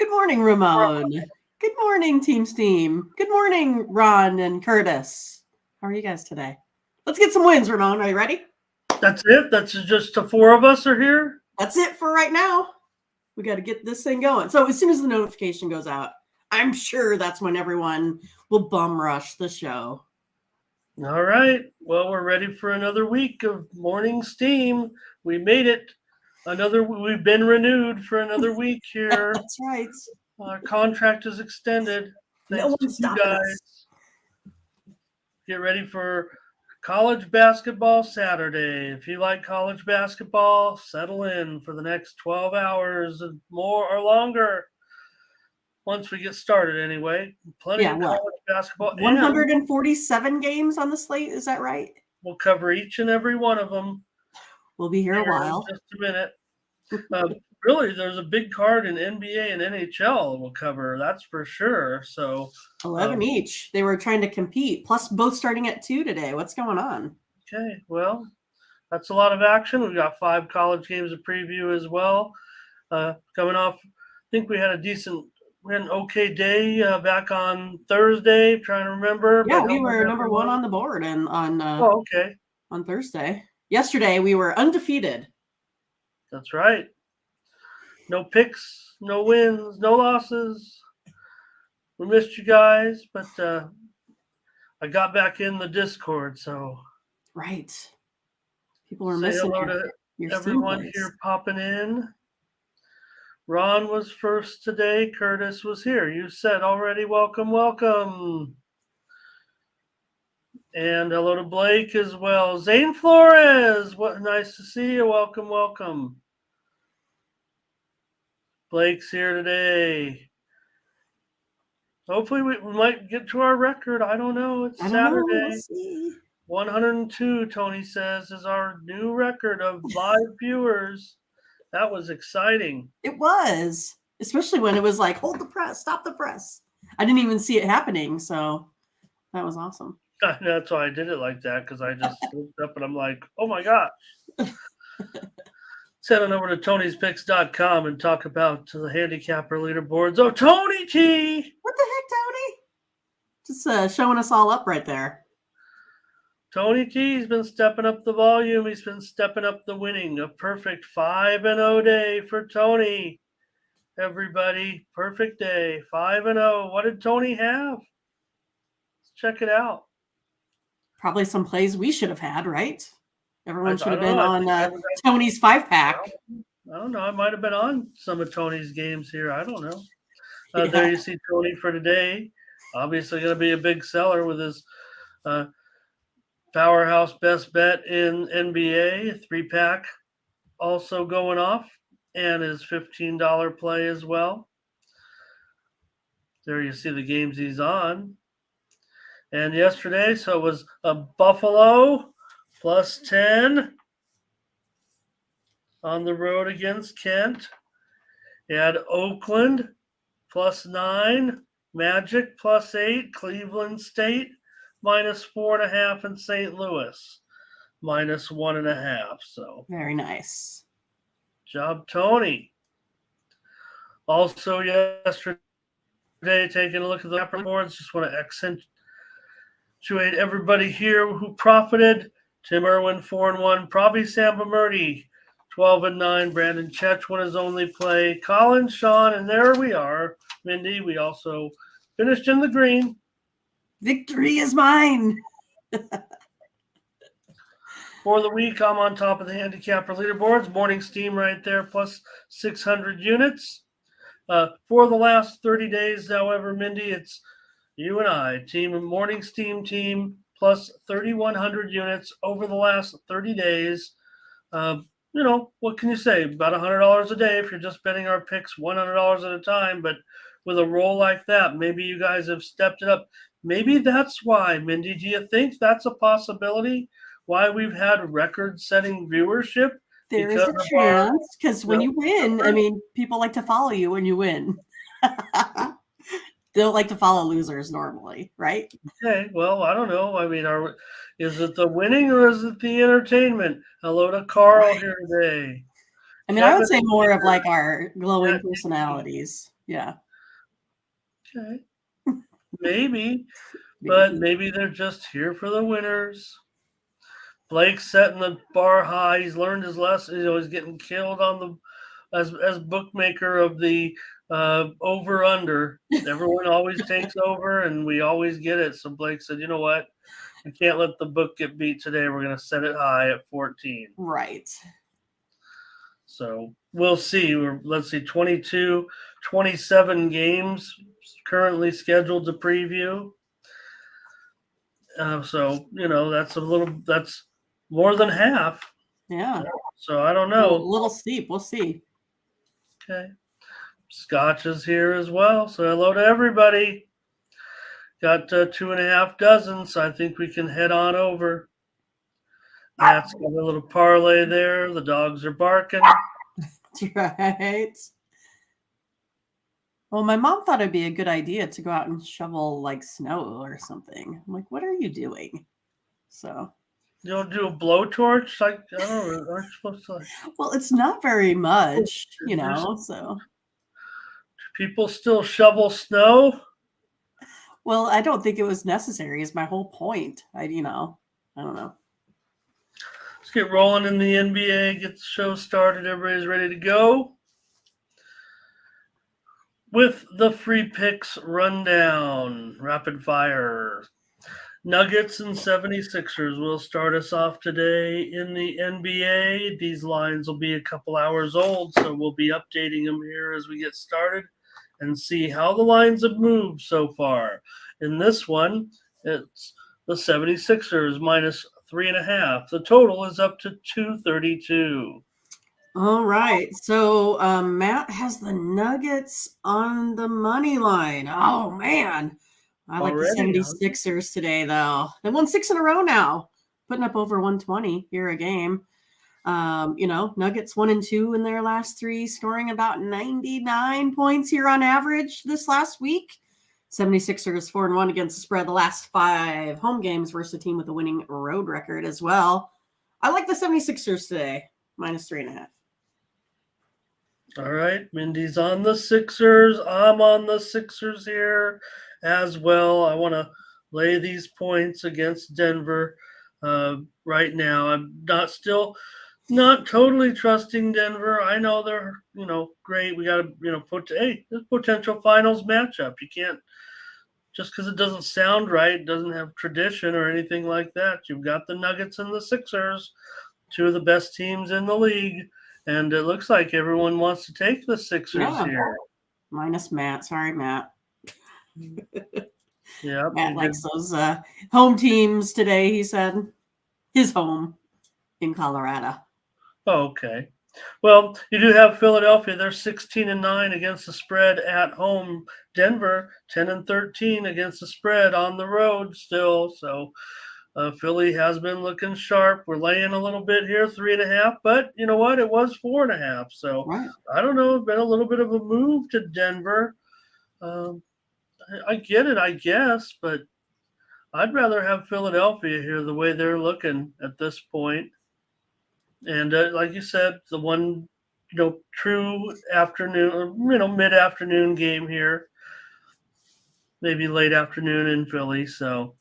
Good morning, Ramon. Good morning, Team Steam. Good morning, Ron and Curtis. How are you guys today? Let's get some wins, Ramon. Are you ready? That's it? That's just the four of us are here? That's it for right now. We got to get this thing going. So as soon as the notification goes out, I'm sure that's when everyone will bum rush the show. All right. Well, we're ready for another week of morning steam. We made it. We've been renewed for another week here. That's right. Our contract is extended. No Thanks to one's you stopping guys. us. Get ready for college basketball Saturday. If you like college basketball, settle in for the next 12 hours and more or longer. Once we get started, anyway. Plenty of college basketball. 147 games on the slate. Is that right? We'll cover each and every one of them. We'll be here a while. In just a minute. Really, there's a big card in NBA and NHL we'll cover. That's for sure. So 11 each. They were trying to compete. Plus, both starting at 2 today. What's going on? Okay, well, that's a lot of action. We've got 5 college games to preview as well. Coming off, I think we had an okay day back on Thursday. Trying to remember. Yeah, we were number 1 on the board and on Thursday. Yesterday we were undefeated. That's right. No picks, no wins, no losses. We missed you guys, but I got back in the Discord, so right. People are missing hello to everyone here popping in. Ron was first today. Curtis was here. You said already, welcome. And hello to Blake as well. Zane Flores, what nice to see you. Welcome. Blake's here today. Hopefully we might get to our record. I don't know. It's Saturday. We'll see. 102, Tony says, is our new record of live viewers. That was exciting. It was, especially when it was like, hold the press, stop the press. I didn't even see it happening, so that was awesome. That's why I did it like that, because I just looked up and I'm like, oh my gosh. Head on over to Tony'sPicks.com and talk about the handicapper leaderboards. Oh, Tony T! What the heck, Tony? Just showing us all up right there. Tony T's been stepping up the volume. He's been stepping up the winning. A perfect 5-0 day for Tony. Everybody, perfect day. 5-0. What did Tony have? Let's check it out. Probably some plays we should have had, right? Everyone should have been on Tony's 5-pack. I don't know. I might have been on some of Tony's games here. I don't know. There you see Tony for today. Obviously going to be a big seller with his powerhouse best bet in NBA, 3-pack also going off, and his $15 play as well. There you see the games he's on. And yesterday, so it was a Buffalo +10 on the road against Kent. You had Oakland +9, Magic +8, Cleveland State -4.5, and St. Louis -1.5. So very nice job, Tony. Also yesterday, taking a look at the leaderboards, just want to accentuate everybody here who profited. Tim Irwin 4-1, Pravi Sambamurti 12-9, Brandon Chech won his only play, Colin, Sean, and there we are. Mindy, we also finished in the green. Victory is mine. For the week, I'm on top of the handicapper leaderboards. Morning steam right there, plus 600 units. For the last 30 days, however, Mindy, it's you and I, morning steam team, plus 3,100 units over the last 30 days. What can you say? About $100 a day if you're just betting our picks $100 at a time. But with a roll like that, maybe you guys have stepped it up. Maybe that's why, Mindy. Do you think that's a possibility? Why we've had record-setting viewership? There is a chance, because when you win, I mean, people like to follow you when you win. They don't like to follow losers normally, right? Okay, well, I don't know. I mean, is it the winning or is it the entertainment? Hello to Carl here today. I mean, I would say more of like our glowing personalities. Yeah. Okay. Maybe, but maybe they're just here for the winners. Blake's setting the bar high. He's learned his lesson. He's getting killed on the as bookmaker of the over under. Everyone always takes over, and we always get it. So Blake said, "You know what? We can't let the book get beat today. We're going to set it high at 14." Right. So we'll see. Let's see, 22, 27 games currently scheduled to preview. So that's more than half. Yeah. So I don't know. A little steep. We'll see. Okay. Scotch is here as well. So hello to everybody. Got 2.5 dozen, so I think we can head on over. Matt's got a little parlay there. The dogs are barking. Right. Well, my mom thought it'd be a good idea to go out and shovel like snow or something. I'm like, what are you doing? So You'll do a blowtorch? Like, I don't know. Aren't you supposed to? well, it's not very much, so. People still shovel snow? Well, I don't think it was necessary is my whole point. I don't know. Let's get rolling in the NBA, get the show started. Everybody's ready to go. With the free picks rundown, rapid fire. Nuggets and 76ers will start us off today in the NBA. These lines will be a couple hours old, so we'll be updating them here as we get started and see how the lines have moved so far. In this one, it's the 76ers minus 3.5. The total is up to 232. All right. So Matt has the Nuggets on the money line. Oh, man. I like the 76ers today, though. They won 6 in a row now, putting up over 120 here a game. Nuggets 1-2 in their last 3, scoring about 99 points here on average this last week. 76ers 4-1 against the spread the last 5 home games versus a team with a winning road record as well. I like the 76ers today, minus 3.5. All right, Mindy's on the Sixers. I'm on the Sixers here as well. I want to lay these points against Denver right now. I'm not totally trusting Denver. I know they're, great. We got to, this potential finals matchup. You can't, just because it doesn't sound right, doesn't have tradition or anything like that. You've got the Nuggets and the Sixers, 2 of the best teams in the league. And it looks like everyone wants to take the Sixers here. Minus Matt. Sorry, Matt. Yeah. Matt likes those home teams today, he said. His home in Colorado. Okay. Well, you do have Philadelphia. They're 16-9 against the spread at home. Denver 10-13 against the spread on the road still. So Philly has been looking sharp. We're laying a little bit here, 3.5. But you know what? It was 4.5. So right. I don't know. It's been a little bit of a move to Denver. I get it, I guess, but I'd rather have Philadelphia here the way they're looking at this point. And like you said, the one, true afternoon, mid-afternoon game here, maybe late afternoon in Philly. So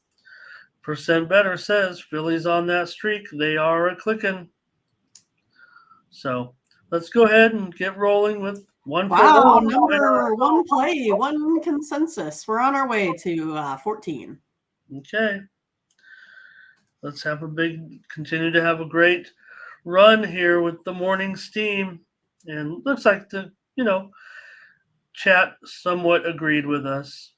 percent better says Philly's on that streak. They are a clicking. So let's go ahead and get rolling with one. Wow, number one play, one consensus. We're on our way to 14. Okay. Let's continue to have a great run here with the morning steam. And looks like the, chat somewhat agreed with us.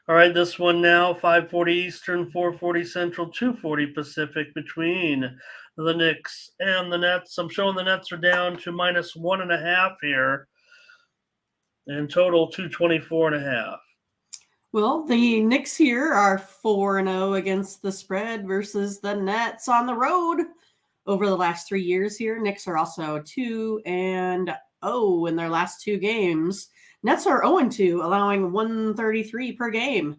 All right, this one now, 5:40 Eastern, 4:40 Central, 2:40 Pacific between the Knicks and the Nets. I'm showing the Nets are down to minus 1.5 here. And total 224.5. Well, the Knicks here are 4-0 against the spread versus the Nets on the road over the last 3 years here. Knicks are also 2-0 in their last 2 games. Nets are 0-2, allowing 133 per game.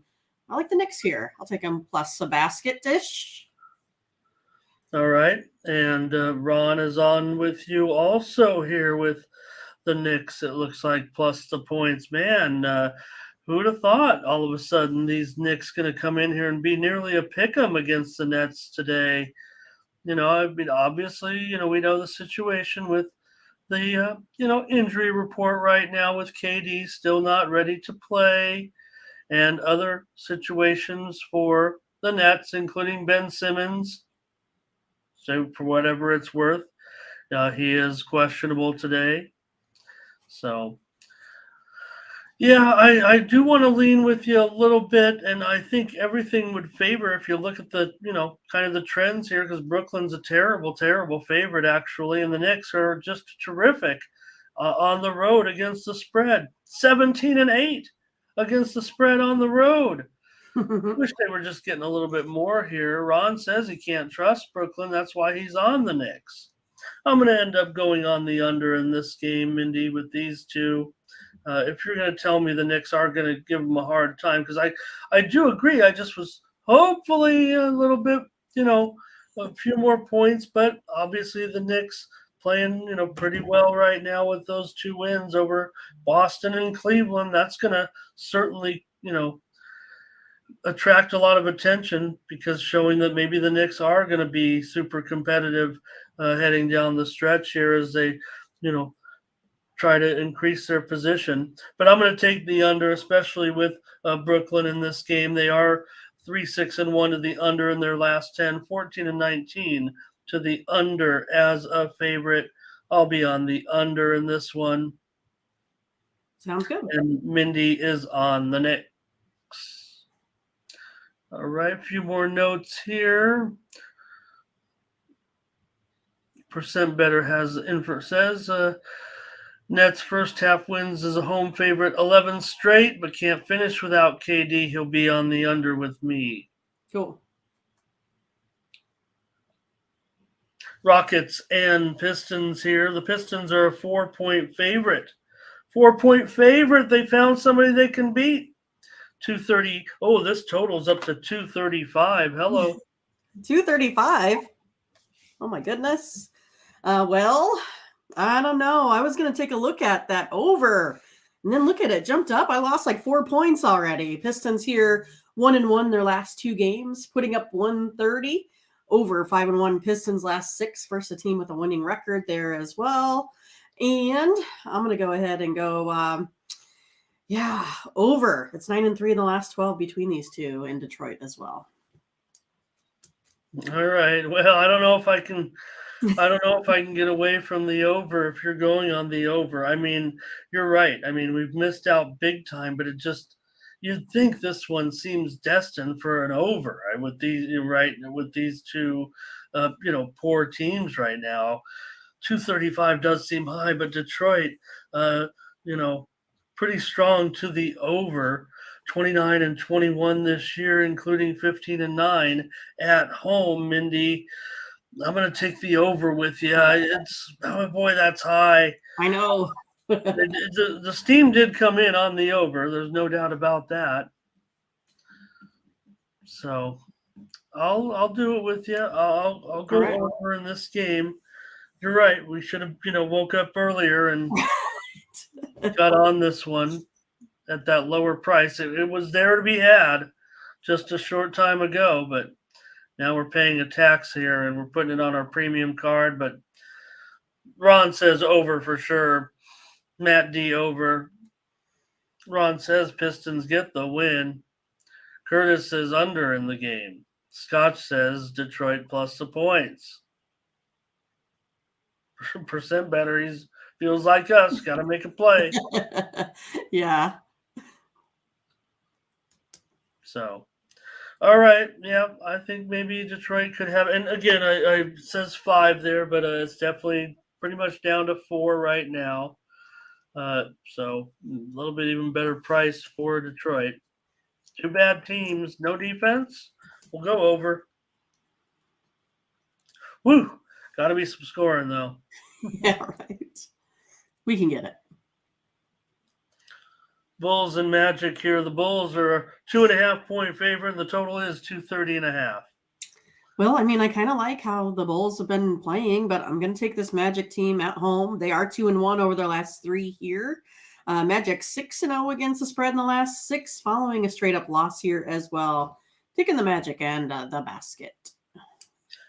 I like the Knicks here. I'll take them plus a basket dish. All right. And Ron is on with you also here with the Knicks, it looks like, plus the points. Man, who would have thought all of a sudden these Knicks going to come in here and be nearly a pick 'em against the Nets today? I mean, obviously, we know the situation with the, injury report right now with KD still not ready to play and other situations for the Nets, including Ben Simmons. So, for whatever it's worth, he is questionable today. So, yeah, I do want to lean with you a little bit, and I think everything would favor if you look at the, kind of the trends here, because Brooklyn's a terrible, terrible favorite, actually, and the Knicks are just terrific on the road against the spread. 17-8 against the spread on the road. Wish they were just getting a little bit more here. Ron says he can't trust Brooklyn. That's why he's on the Knicks. I'm going to end up going on the under in this game, Mindy, with these two. If you're going to tell me the Knicks are going to give them a hard time, because I do agree. I just was hopefully a little bit, a few more points, but obviously the Knicks playing, pretty well right now with those 2 wins over Boston and Cleveland. That's going to certainly, attract a lot of attention, because showing that maybe the Knicks are going to be super competitive heading down the stretch here as they, try to increase their position. But I'm going to take the under, especially with Brooklyn in this game. They are 3-6-1 to the under in their last 10, 14-19 to the under as a favorite. I'll be on the under in this one. Sounds good. And Mindy is on the Knicks. All right, a few more notes here. Percent Better has info says Nets first half wins as a home favorite 11 straight, but can't finish without KD. He'll be on the under with me. Cool. Rockets and Pistons here. The Pistons are a 4-point favorite. 4-point favorite. They found somebody they can beat. 230. Oh, this total's up to 235. Hello. 235. Oh my goodness. Well, I don't know. I was going to take a look at that over, and then look at it. Jumped up. I lost like 4 points already. Pistons here 1-1 their last 2 games, putting up 130. Over 5-1 Pistons last 6 versus a team with a winning record there as well. And I'm going to go ahead and go, over. It's 9-3 in the last 12 between these two in Detroit as well. All right. Well, I don't know if I can get away from the over if you're going on the over. I mean, you're right. I mean, we've missed out big time, but you'd think this one seems destined for an over with these two, poor teams right now. 235 does seem high, but Detroit, pretty strong to the over. 29-21 this year, including 15-9 at home. Mindy, I'm going to take the over with you. That's high. I know. The steam did come in on the over. There's no doubt about that. So I'll do it with you. I'll go over in this game. You're right. We should have, woke up earlier and got on this one at that lower price. It was there to be had just a short time ago, but now we're paying a tax here and we're putting it on our premium card. But Ron says over for sure. Matt D over. Ron says Pistons get the win. Curtis says under in the game. Scotch says Detroit plus the points. Percent Better. He feels like us. Got to make a play. Yeah. So, all right. Yeah, I think maybe Detroit could have. And again, I says 5 there, but it's definitely pretty much down to 4 right now. So a little bit even better price for Detroit. 2 bad teams, no defense. We'll go over. Woo! Got to be some scoring though. Yeah, right. We can get it. Bulls and Magic here. The Bulls are a 2.5 point favorite, and the total is 230.5. Well, I mean, I kind of like how the Bulls have been playing, but I'm going to take this Magic team at home. They are 2-1 over their last 3 here. Magic 6-0 against the spread in the last 6, following a straight up loss here as well. Taking the Magic and the basket.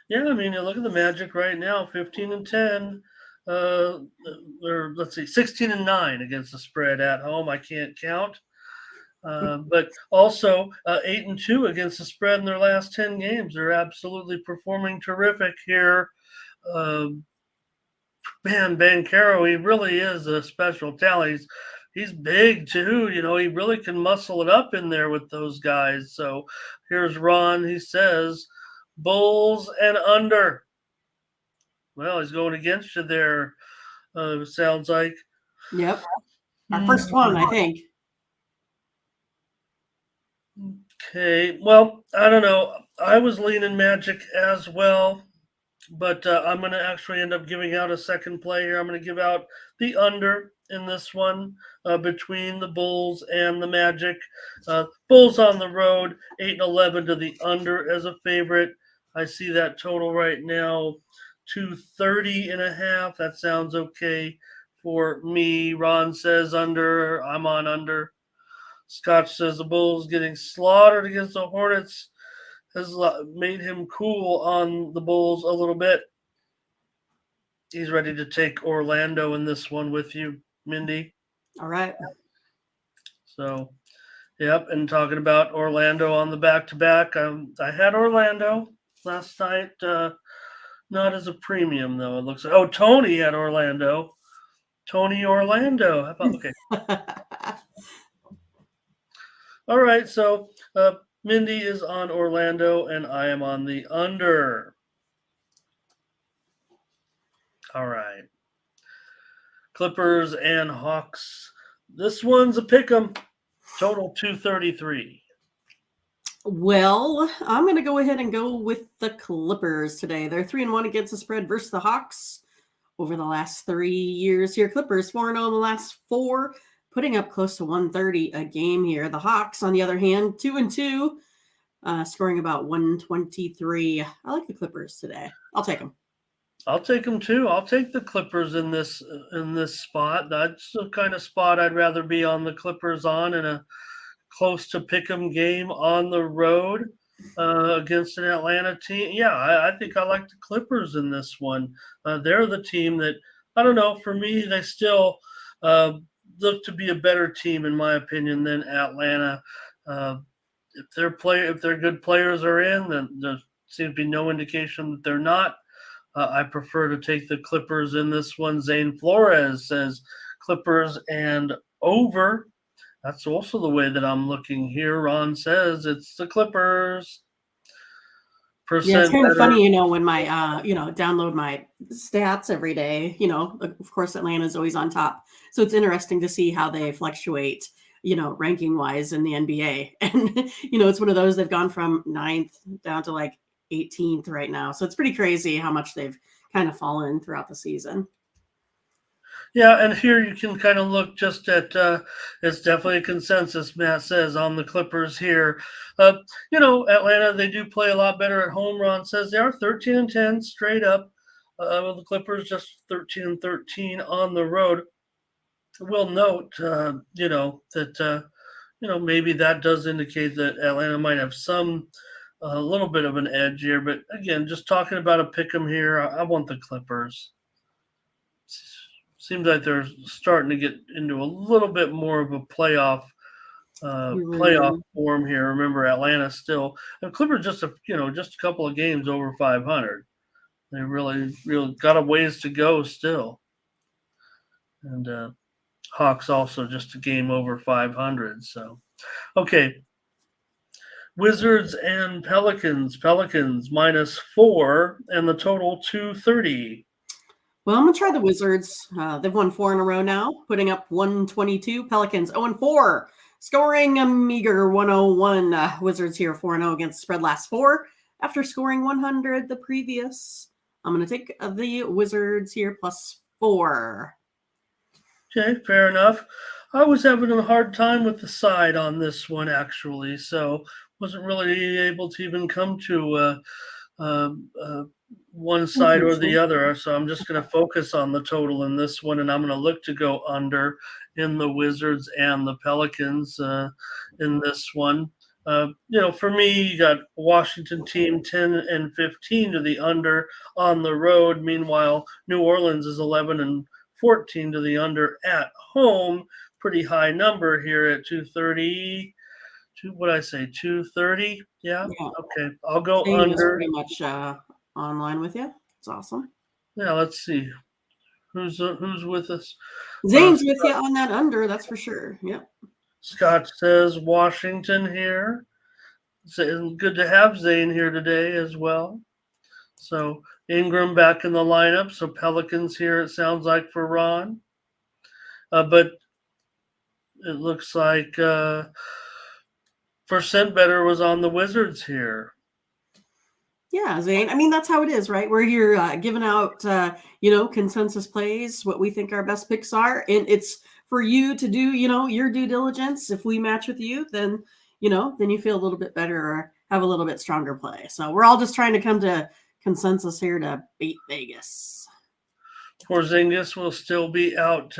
Yeah, I mean, you look at the Magic right now, 15-10. Or let's see, 16-9 against the spread at home. I can't count. But also 8-2 against the spread in their last 10 games. They're absolutely performing terrific here. Man, Bancaro, he really is a special talent. He's big too. He really can muscle it up in there with those guys. So here's Ron. He says, Bulls and under. Well, he's going against you there. Sounds like. Yep. Our first one, I think. Okay. Well, I don't know. I was leaning Magic as well, but I'm going to actually end up giving out a second play here. I'm going to give out the under in this one between the Bulls and the Magic. Bulls on the road, 8-11 to the under as a favorite. I see that total right now, 230.5. That sounds okay for me. Ron says under. I'm on under. Scotch says the Bulls getting slaughtered against the Hornets has made him cool on the Bulls a little bit. He's ready to take Orlando in this one with you, Mindy. All right. So, yep. And talking about Orlando on the back-to-back, I had Orlando last night. Not as a premium, though. It looks like. Oh, Tony had Orlando. Tony Orlando. How about, okay. All right. So, Mindy is on Orlando, and I am on the under. All right. Clippers and Hawks. This one's a pick 'em. Total 233. Well, I'm going to go ahead and go with the Clippers today. They're 3-1 against the spread versus the Hawks over the last 3 years here. Clippers 4-0 in the last 4, putting up close to 130 a game here. The Hawks, on the other hand, 2-2, scoring about 123. I like the Clippers today. I'll take them. I'll take them too. I'll take the Clippers in this spot. That's the kind of spot I'd rather be on the Clippers on in a close to pick'em game on the road against an Atlanta team. Yeah, I think I like the Clippers in this one. They're the team that, I don't know, for me, they still look to be a better team in my opinion than Atlanta. If their good players are in, then there seems to be no indication that they're not. I prefer to take the Clippers in this one. Zane Flores says Clippers and over. That's also the way that I'm looking here. Ron says it's the Clippers. Yeah, it's kind of funny, when my, download my stats every day, of course, Atlanta's always on top. So it's interesting to see how they fluctuate, ranking wise in the NBA. And, it's one of those, they've gone from 9th down to like 18th right now. So it's pretty crazy how much they've kind of fallen throughout the season. Yeah, and here you can kind of look just at it's definitely a consensus, Matt says, on the Clippers here. Atlanta, they do play a lot better at home. Ron says they are 13-10 straight up. The Clippers just 13-13 on the road. We'll note, that maybe that does indicate that Atlanta might have a little bit of an edge here. But again, just talking about a pick 'em here, I want the Clippers. Seems like they're starting to get into a little bit more of a playoff form here. Remember, Atlanta still, and Clippers just a couple of games over 500. They really got a ways to go still. And Hawks also just a game over 500. So, okay. Wizards and Pelicans. Pelicans -4 and the total 230. Well, I'm going to try the Wizards. They've won 4 in a row now, putting up 122. Pelicans 0-4, scoring a meager 101. Wizards here 4-0 against the spread last 4 after scoring 100 the previous. I'm going to take the Wizards here +4. Okay, fair enough. I was having a hard time with the side on this one, actually, so wasn't really able to even come to one side or the other. So I'm just going to focus on the total in this one, and I'm going to look to go under in the Wizards and the Pelicans in this one. For me, you got Washington team 10 and 15 to the under on the road. Meanwhile, New Orleans is 11 and 14 to the under at home. Pretty high number here at 230. What did I say? 230? Yeah. Okay. I'll go Zane under. Pretty much online with you. It's awesome. Yeah. Let's see. Who's with us? Zane's with you on that under. That's for sure. Yep. Scott says Washington here. Good to have Zane here today as well. So Ingram back in the lineup. So Pelicans here, it sounds like, for Ron. But it looks like percent better was on the Wizards here. Yeah, Zane. I mean, that's how it is, right? We're here giving out, consensus plays, what we think our best picks are. And it's for you to do, your due diligence. If we match with you, then you feel a little bit better or have a little bit stronger play. So we're all just trying to come to consensus here to beat Vegas. Porzingis will still be out.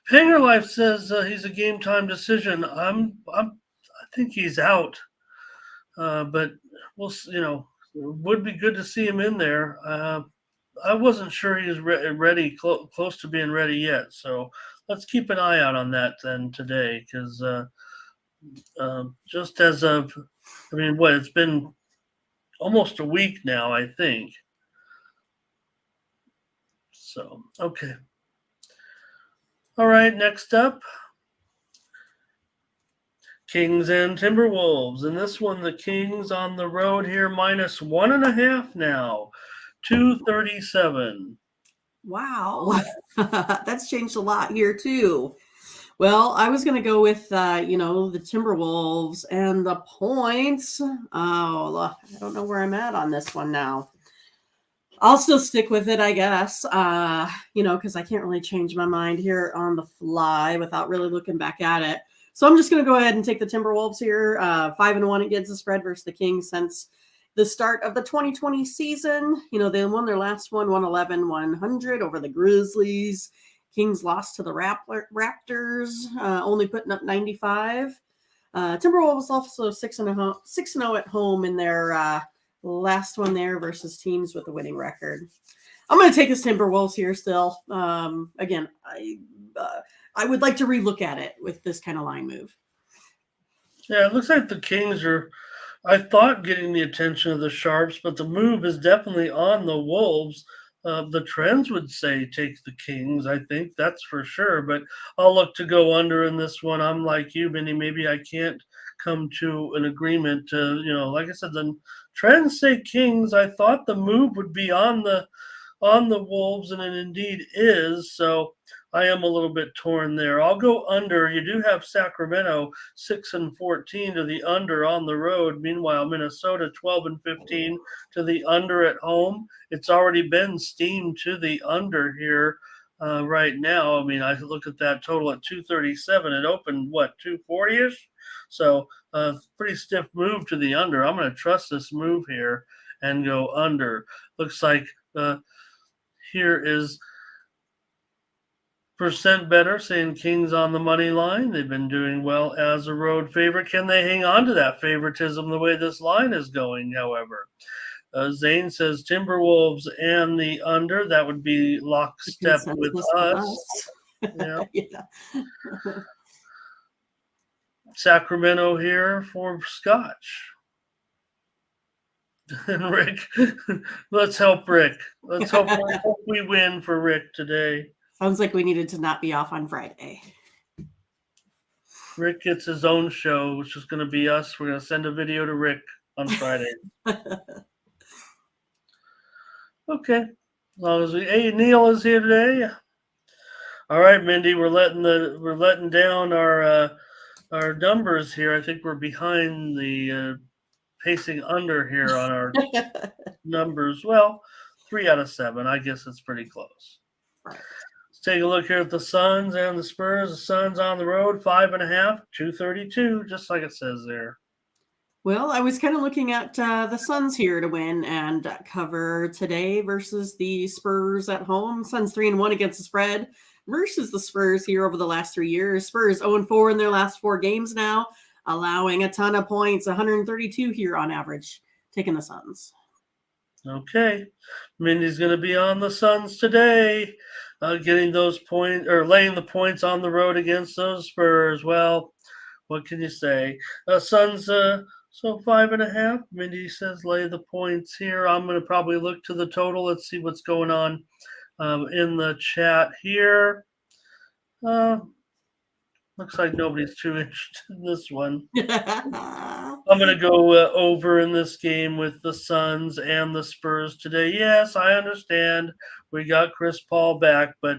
Panger Life says he's a game time decision. I think he's out, but we'll would be good to see him in there. I wasn't sure he was ready, close to being ready yet. So let's keep an eye out on that then today, because just as of, it's been almost a week now, I think. So, okay. All right, next up, Kings and Timberwolves. And this one, the Kings on the road here, -1.5 now, 237. Wow. That's changed a lot here too. Well, I was going to go with, the Timberwolves and the points. Oh, I don't know where I'm at on this one now. I'll still stick with it, I guess, because I can't really change my mind here on the fly without really looking back at it. So I'm just going to go ahead and take the Timberwolves here, 5-1 against the spread versus the Kings since the start of the 2020 season. They won their last one, 111-100 over the Grizzlies. Kings lost to the Raptors, only putting up 95. Timberwolves also 6-0 at home in their last one there versus teams with a winning record. I'm going to take this Timberwolves here still. Again, I would like to relook at it with this kind of line move. Yeah, it looks like the Kings are, I thought, getting the attention of the Sharps, but the move is definitely on the Wolves. The trends would say take the Kings, I think, that's for sure. But I'll look to go under in this one. I'm like you, Benny. Maybe I can't come to an agreement. Like I said, the trends say Kings. I thought the move would be on the Wolves, and it indeed is. So I am a little bit torn there. I'll go under. You do have Sacramento 6-14 to the under on the road. Meanwhile, Minnesota 12-15 to the under at home. It's already been steamed to the under here right now. I look at that total at 237. It opened 240-ish. So pretty stiff move to the under. I'm going to trust this move here and go under. Looks like here is percent better, saying Kings on the money line. They've been doing well as a road favorite. Can they hang on to that favoritism the way this line is going, however? Zane says Timberwolves and the under. That would be lockstep with us. Yeah. Yeah. Sacramento here for Scotch. And Rick, let's help Rick. Let's hope we win for Rick today. Sounds like we needed to not be off on Friday. Rick gets his own show, which is going to be us. We're going to send a video to Rick on Friday. Okay. As long as Neil is here today. All right, Mindy, we're letting down our numbers here. I think we're behind the pacing under here on our numbers. Well, 3 out of 7. I guess it's pretty close. Right. Let's take a look here at the Suns and the Spurs. The Suns on the road, 5.5, 232, just like it says there. Well, I was kind of looking at the Suns here to win and cover today versus the Spurs at home. Suns 3-1 against the spread versus the Spurs here over the last 3 years. Spurs 0-4 in their last 4 games now, allowing a ton of points, 132 here on average, taking the Suns. Okay. Mindy's going to be on the Suns today, getting those points or laying the points on the road against those Spurs. Well, what can you say? Suns, so 5.5. Mindy says lay the points here. I'm going to probably look to the total. Let's see what's going on in the chat here. Looks like nobody's too interested in this one. I'm going to go over in this game with the Suns and the Spurs today. Yes, I understand we got Chris Paul back, but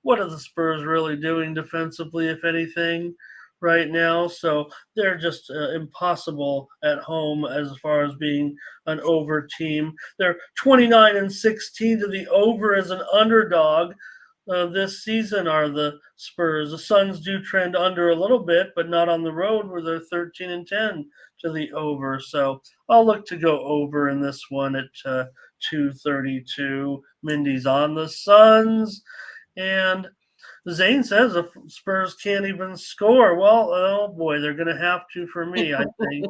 what are the Spurs really doing defensively, if anything, right now? So they're just impossible at home as far as being an over team. They're 29-16 to the over as an underdog. This season are the Spurs. The Suns do trend under a little bit, but not on the road where they're 13-10 to the over. So I'll look to go over in this one at 232. Mindy's on the Suns. And Zane says the Spurs can't even score. Well, oh boy, they're going to have to for me, I think.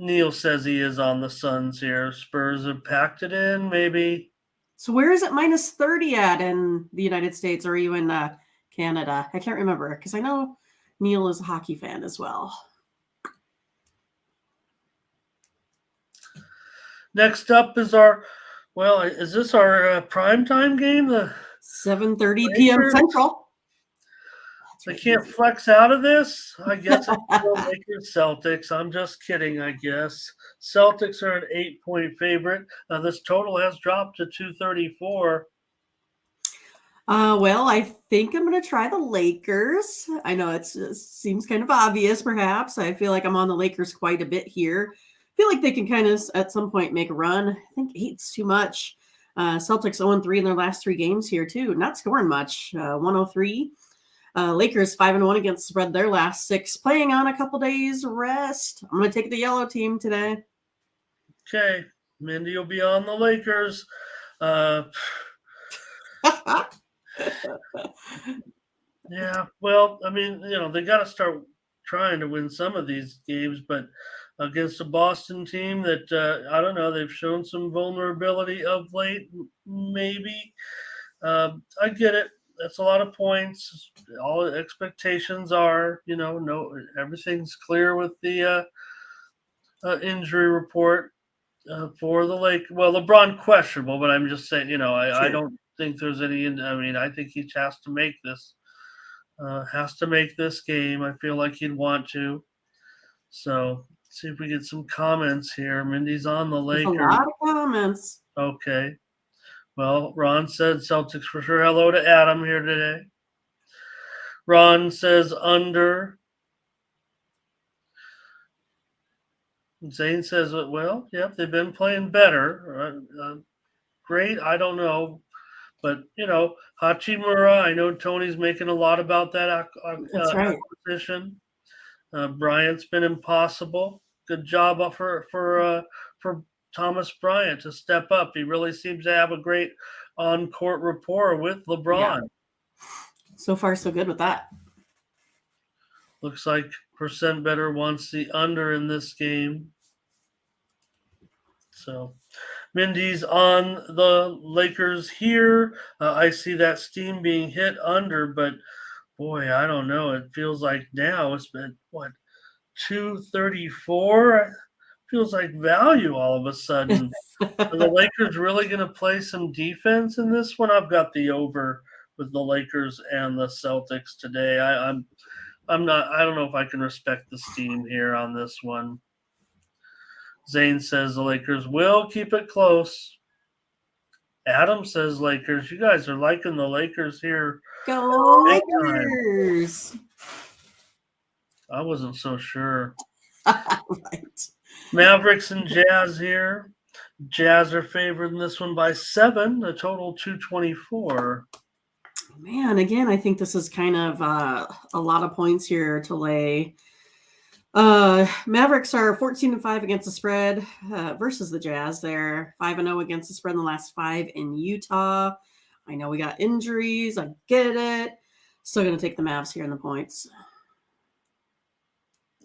Neil says he is on the Suns here. Spurs have packed it in, maybe. So where is it minus 30 at in the United States? Or are you in Canada? I can't remember because I know Neil is a hockey fan as well. Next up is is this our primetime game? The 7:30 p.m. Central. They can't flex out of this? I guess it's still Lakers Celtics. I'm just kidding, I guess. Celtics are an 8-point favorite. This total has dropped to 234. Well, I think I'm going to try the Lakers. I know it seems kind of obvious, perhaps. I feel like I'm on the Lakers quite a bit here. I feel like they can kind of, at some point, make a run. I think 8's too much. Celtics 0-3 in their last 3 games here, too. Not scoring much. 103. Lakers 5-1 against the spread their last 6, playing on a couple days rest. I'm going to take the yellow team today. Okay. Mindy will be on the Lakers. Yeah, well, I mean, they got to start trying to win some of these games, but against a Boston team that, I don't know, they've shown some vulnerability of late, maybe. I get it. That's a lot of points. All expectations are, no, everything's clear with the injury report for the Lake. Well, LeBron questionable, but I'm just saying, I don't think there's any. I mean, I think he has to make this. Game. I feel like he'd want to. So let's see if we get some comments here. Mindy's on the Lakers. There's a lot of comments. Okay. Well, Ron said Celtics for sure. Hello to Adam here today. Ron says under. Zane says, well, yep, they've been playing better. Great. I don't know. But, Hachimura, I know Tony's making a lot about that That's right. acquisition. Bryant's been impossible. Good job for Thomas Bryant to step up. He really seems to have a great on-court rapport with LeBron. Yeah. So far, so good with that. Looks like percent better wants the under in this game. So Mindy's on the Lakers here. I see that steam being hit under, but boy, I don't know. It feels like now it's been, 234? Feels like value all of a sudden. Are the Lakers really going to play some defense in this one? I've got the over with the Lakers and the Celtics today. I'm not. I don't know if I can respect the steam here on this one. Zane says the Lakers will keep it close. Adam says Lakers. You guys are liking the Lakers here. Go Lakers! I wasn't so sure. Right. Mavericks and Jazz here. Jazz are favored in this one by 7. The total 224. Man, again, I think this is kind of a lot of points here to lay. Mavericks are 14-5 against the spread versus the Jazz. They're 5-0 against the spread in the last 5 in Utah. I know we got injuries. I get it. Still going to take the Mavs here in the points.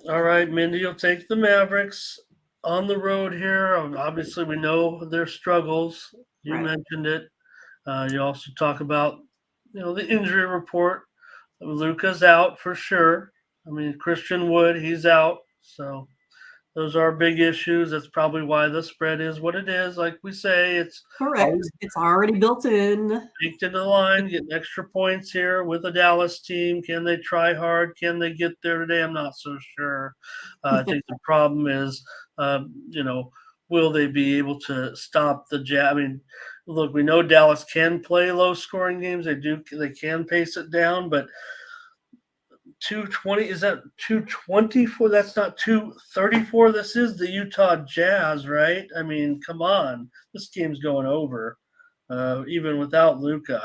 All right, Mindy, you'll take the Mavericks on the road here. Obviously, we know their struggles. You mentioned it. You also talk about, the injury report. Luka's out for sure. I mean, Christian Wood, he's out. So those are big issues. That's probably why the spread is what it is. Like we say, it's correct. It's already built in. Baked into the line, getting extra points here with the Dallas team. Can they try hard? Can they get there today? I'm not so sure. I think the problem is, will they be able to stop the Jazz? I mean, look, we know Dallas can play low-scoring games. They can pace it down, but 220, is that 224? That's not 234. This is the Utah Jazz, right? I mean, come on. This game's going over. Even without Luka.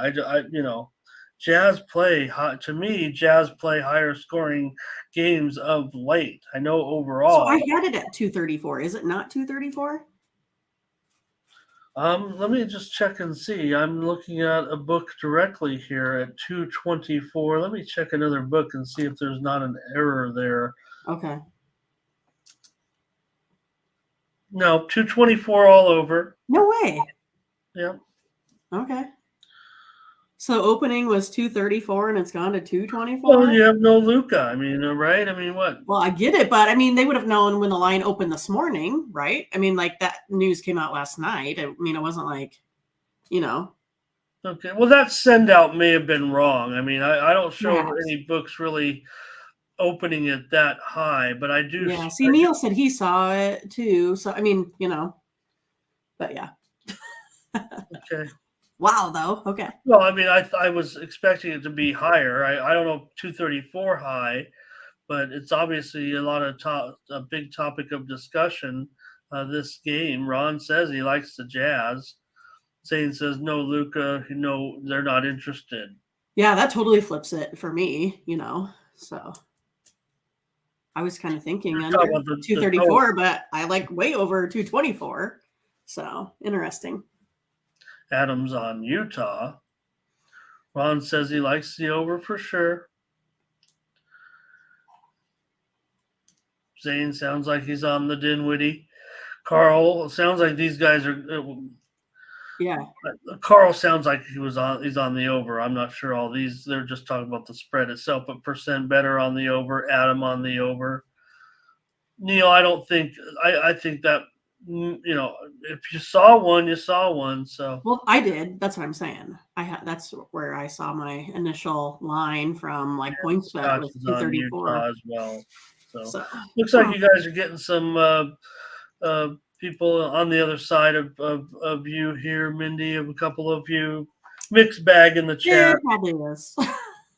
Jazz play to me. Jazz play higher scoring games of late. I know overall. So I had it at 234. Is it not 234? Let me just check and see. I'm looking at a book directly here at 224. Let me check another book and see if there's not an error there. Okay. No, 224 all over. No way. Yeah. Okay. So opening was 234 and it's gone to 224? Well, you have no Luka. I mean, right? I mean, what? Well, I get it, but I mean, they would have known when the line opened this morning, right? I mean, like that news came out last night. I mean, it wasn't like, Okay. Well, that send out may have been wrong. I mean, I don't show any books really opening it that high, but I do. Yeah. See, Neil said he saw it too. So, I mean, but yeah. Okay. Wow, though. Okay. Well, I mean, I was expecting it to be higher. I don't know 234 high, but it's obviously a big topic of discussion. This game, Ron says he likes the Jazz. Zane says no, Luka. No, they're not interested. Yeah, that totally flips it for me. So I was kind of thinking under 234, but I like way over 224. So interesting. Adams on Utah. Ron says he likes the over for sure. Zane sounds like he's on the Dinwiddie. Carl sounds like these guys are. Yeah. Carl sounds like he's on the over. I'm not sure all these. They're just talking about the spread itself, but percent better on the over. Adam on the over. Neil, I don't think. I think that. If you saw one, you saw one. So I did. That's what I'm saying. That's where I saw my initial line from PointsBet was 234 as well. So looks like you guys are getting some people on the other side of you here, Mindy. Of a couple of you, mixed bag in the chat. Yeah, it probably is.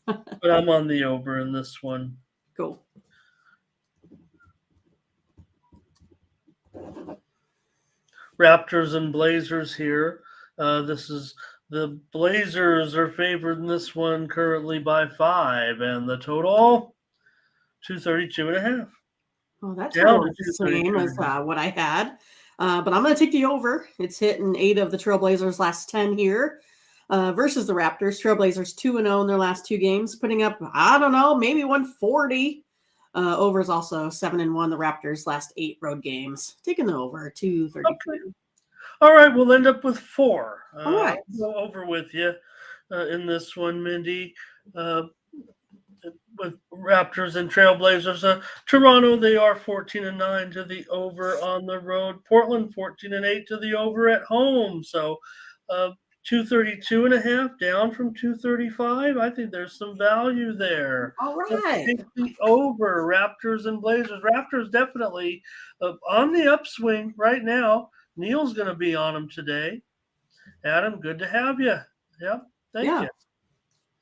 But I'm on the over in this one. Cool. Raptors and Blazers here. The Blazers are favored in this one currently by 5, and the total 232.5. Well, that's the same as what I had, but I'm going to take the over. It's hitting 8 of the Trailblazers' last 10 here versus the Raptors. Trailblazers 2-0 in their last 2 games, putting up maybe 140. Over is also 7-1. The Raptors' last 8 road games, taking the over 232. Okay. All right, we'll end up with 4. All right, I'll go over with you in this one, Mindy. With Raptors and Trailblazers, Toronto they are 14-9 to the over on the road. Portland 14-8 to the over at home. So 232.5 down from 235. I think there's some value there. All right. Take the over, Raptors and Blazers. Raptors definitely on the upswing right now. Neil's going to be on them today. Adam, good to have you. Yep, thank you.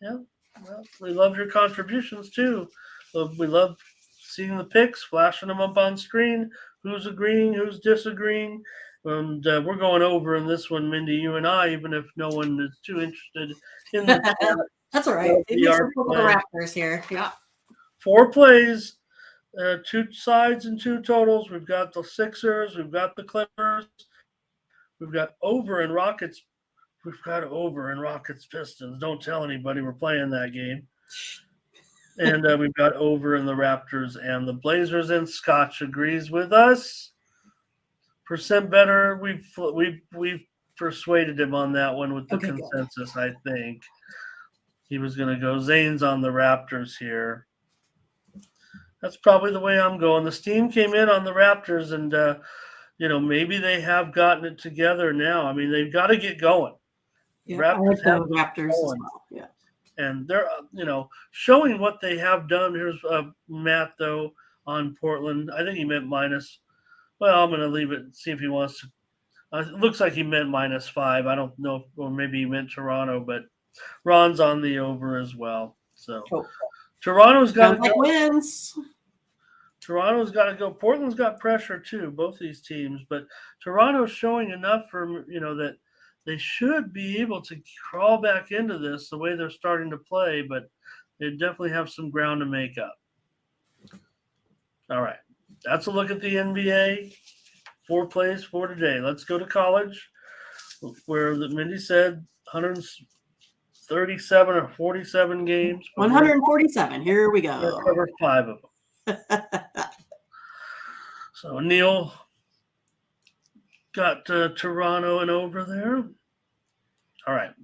Yeah, well, we love your contributions too. We love seeing the picks, flashing them up on screen. Who's agreeing? Who's disagreeing? And we're going over in this one, Mindy, you and I, even if no one is too interested in the chat. That's all right. It makes up for the Raptors here. Yeah. 4 plays, 2 sides and 2 totals. We've got the Sixers. We've got the Clippers. We've got over in Rockets. We've got over in Rockets Pistons. Don't tell anybody we're playing that game. And we've got over in the Raptors and the Blazers. And Scotch agrees with us. Percent better. We've persuaded him on that one with the consensus. Good. I think he was going to go. Zane's on the Raptors here. That's probably the way I'm going. The steam came in on the Raptors, and maybe they have gotten it together now. I mean, they've got to get going. Yeah, I like the Raptors as well. Yeah, and they're showing what they have done. Here's Matt though on Portland. I think he meant minus. Well, I'm going to leave it and see if he wants to. It looks like he meant -5. I don't know, or maybe he meant Toronto, but Ron's on the over as well. So. Toronto's got to go. Wins. Toronto's got to go. Portland's got pressure too, both these teams. But Toronto's showing enough for that they should be able to crawl back into this the way they're starting to play. But they definitely have some ground to make up. All right, that's a look at the NBA. 4 plays for today. Let's go to college, where Mindy said 137 or 47 games. 147. Here we go. We'll cover 5 of them. So Neil got Toronto and over there. All right.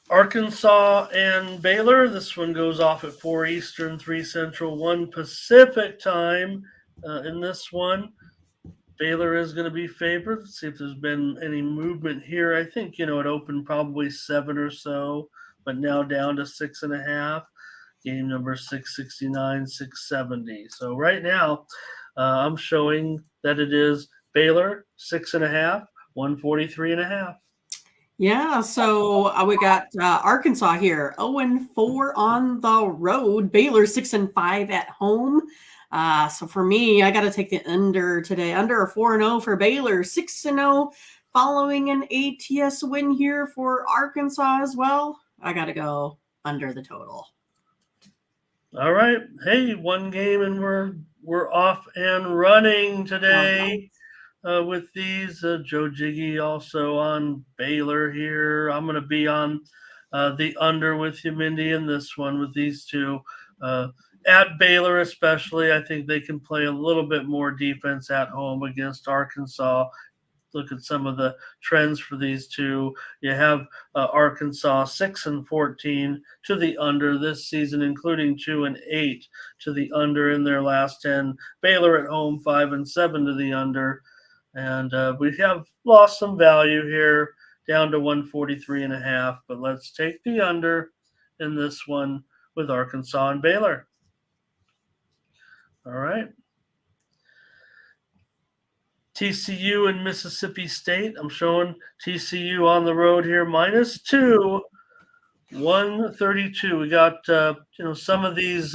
Arkansas and Baylor. This one goes off at 4 Eastern, 3 Central, 1 Pacific time in this one. Baylor is going to be favored. Let's see if there's been any movement here. I think, it opened probably 7 or so, but now down to 6.5. Game number 669, 670. So right now, I'm showing that it is Baylor 6.5, 143.5. Yeah, so we got Arkansas here, 0-4 on the road. Baylor 6-5 at home. So for me, I got to take the under today. Under a 4-0 for Baylor, 6-0 following an ATS win here for Arkansas as well. I got to go under the total. All right. Hey, 1 game and we're off and running today with these. Joe Jiggy also on Baylor here. I'm going to be on the under with you, Mindy, in this one with these 2. At Baylor especially, I think they can play a little bit more defense at home against Arkansas. Look at some of the trends for these 2. You have Arkansas 6-14 to the under this season, including 2-8 to the under in their last 10. Baylor at home 5-7 to the under, and we have lost some value here down to 143.5. But let's take the under in this one with Arkansas and Baylor. All right. TCU and Mississippi State. I'm showing TCU on the road here, -2, 132. We got some of these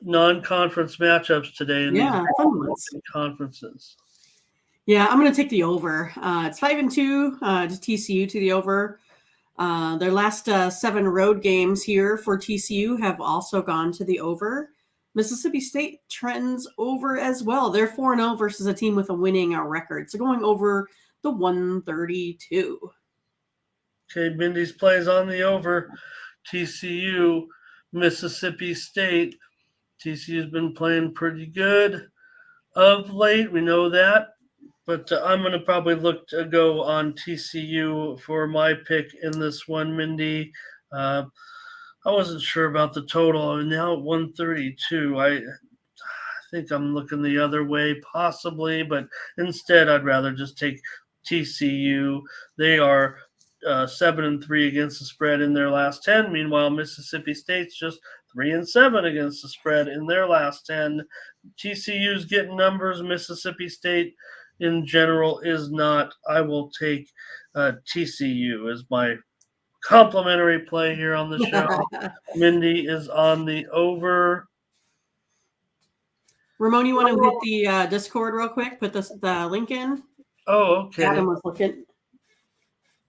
non-conference matchups today in these conferences. Yeah, I'm going to take the over. It's 5-2 to TCU to the over. Their last 7 road games here for TCU have also gone to the over. Mississippi State trends over as well. They're 4-0 versus a team with a winning record. So going over the 132. Okay, Mindy's plays on the over. TCU, Mississippi State. TCU's been playing pretty good of late. We know that. But I'm going to probably look to go on TCU for my pick in this one, Mindy. I wasn't sure about the total. Now at 132, I think I'm looking the other way possibly, but instead I'd rather just take TCU. They are 7-3 against the spread in their last 10. Meanwhile, Mississippi State's just 3-7 against the spread in their last 10. TCU's getting numbers. Mississippi State in general is not. I will take TCU as my complimentary play here on the show. Mindy is on the over. Ramon, you want to hit the Discord real quick? Put the link in. Oh, okay. Adam was looking.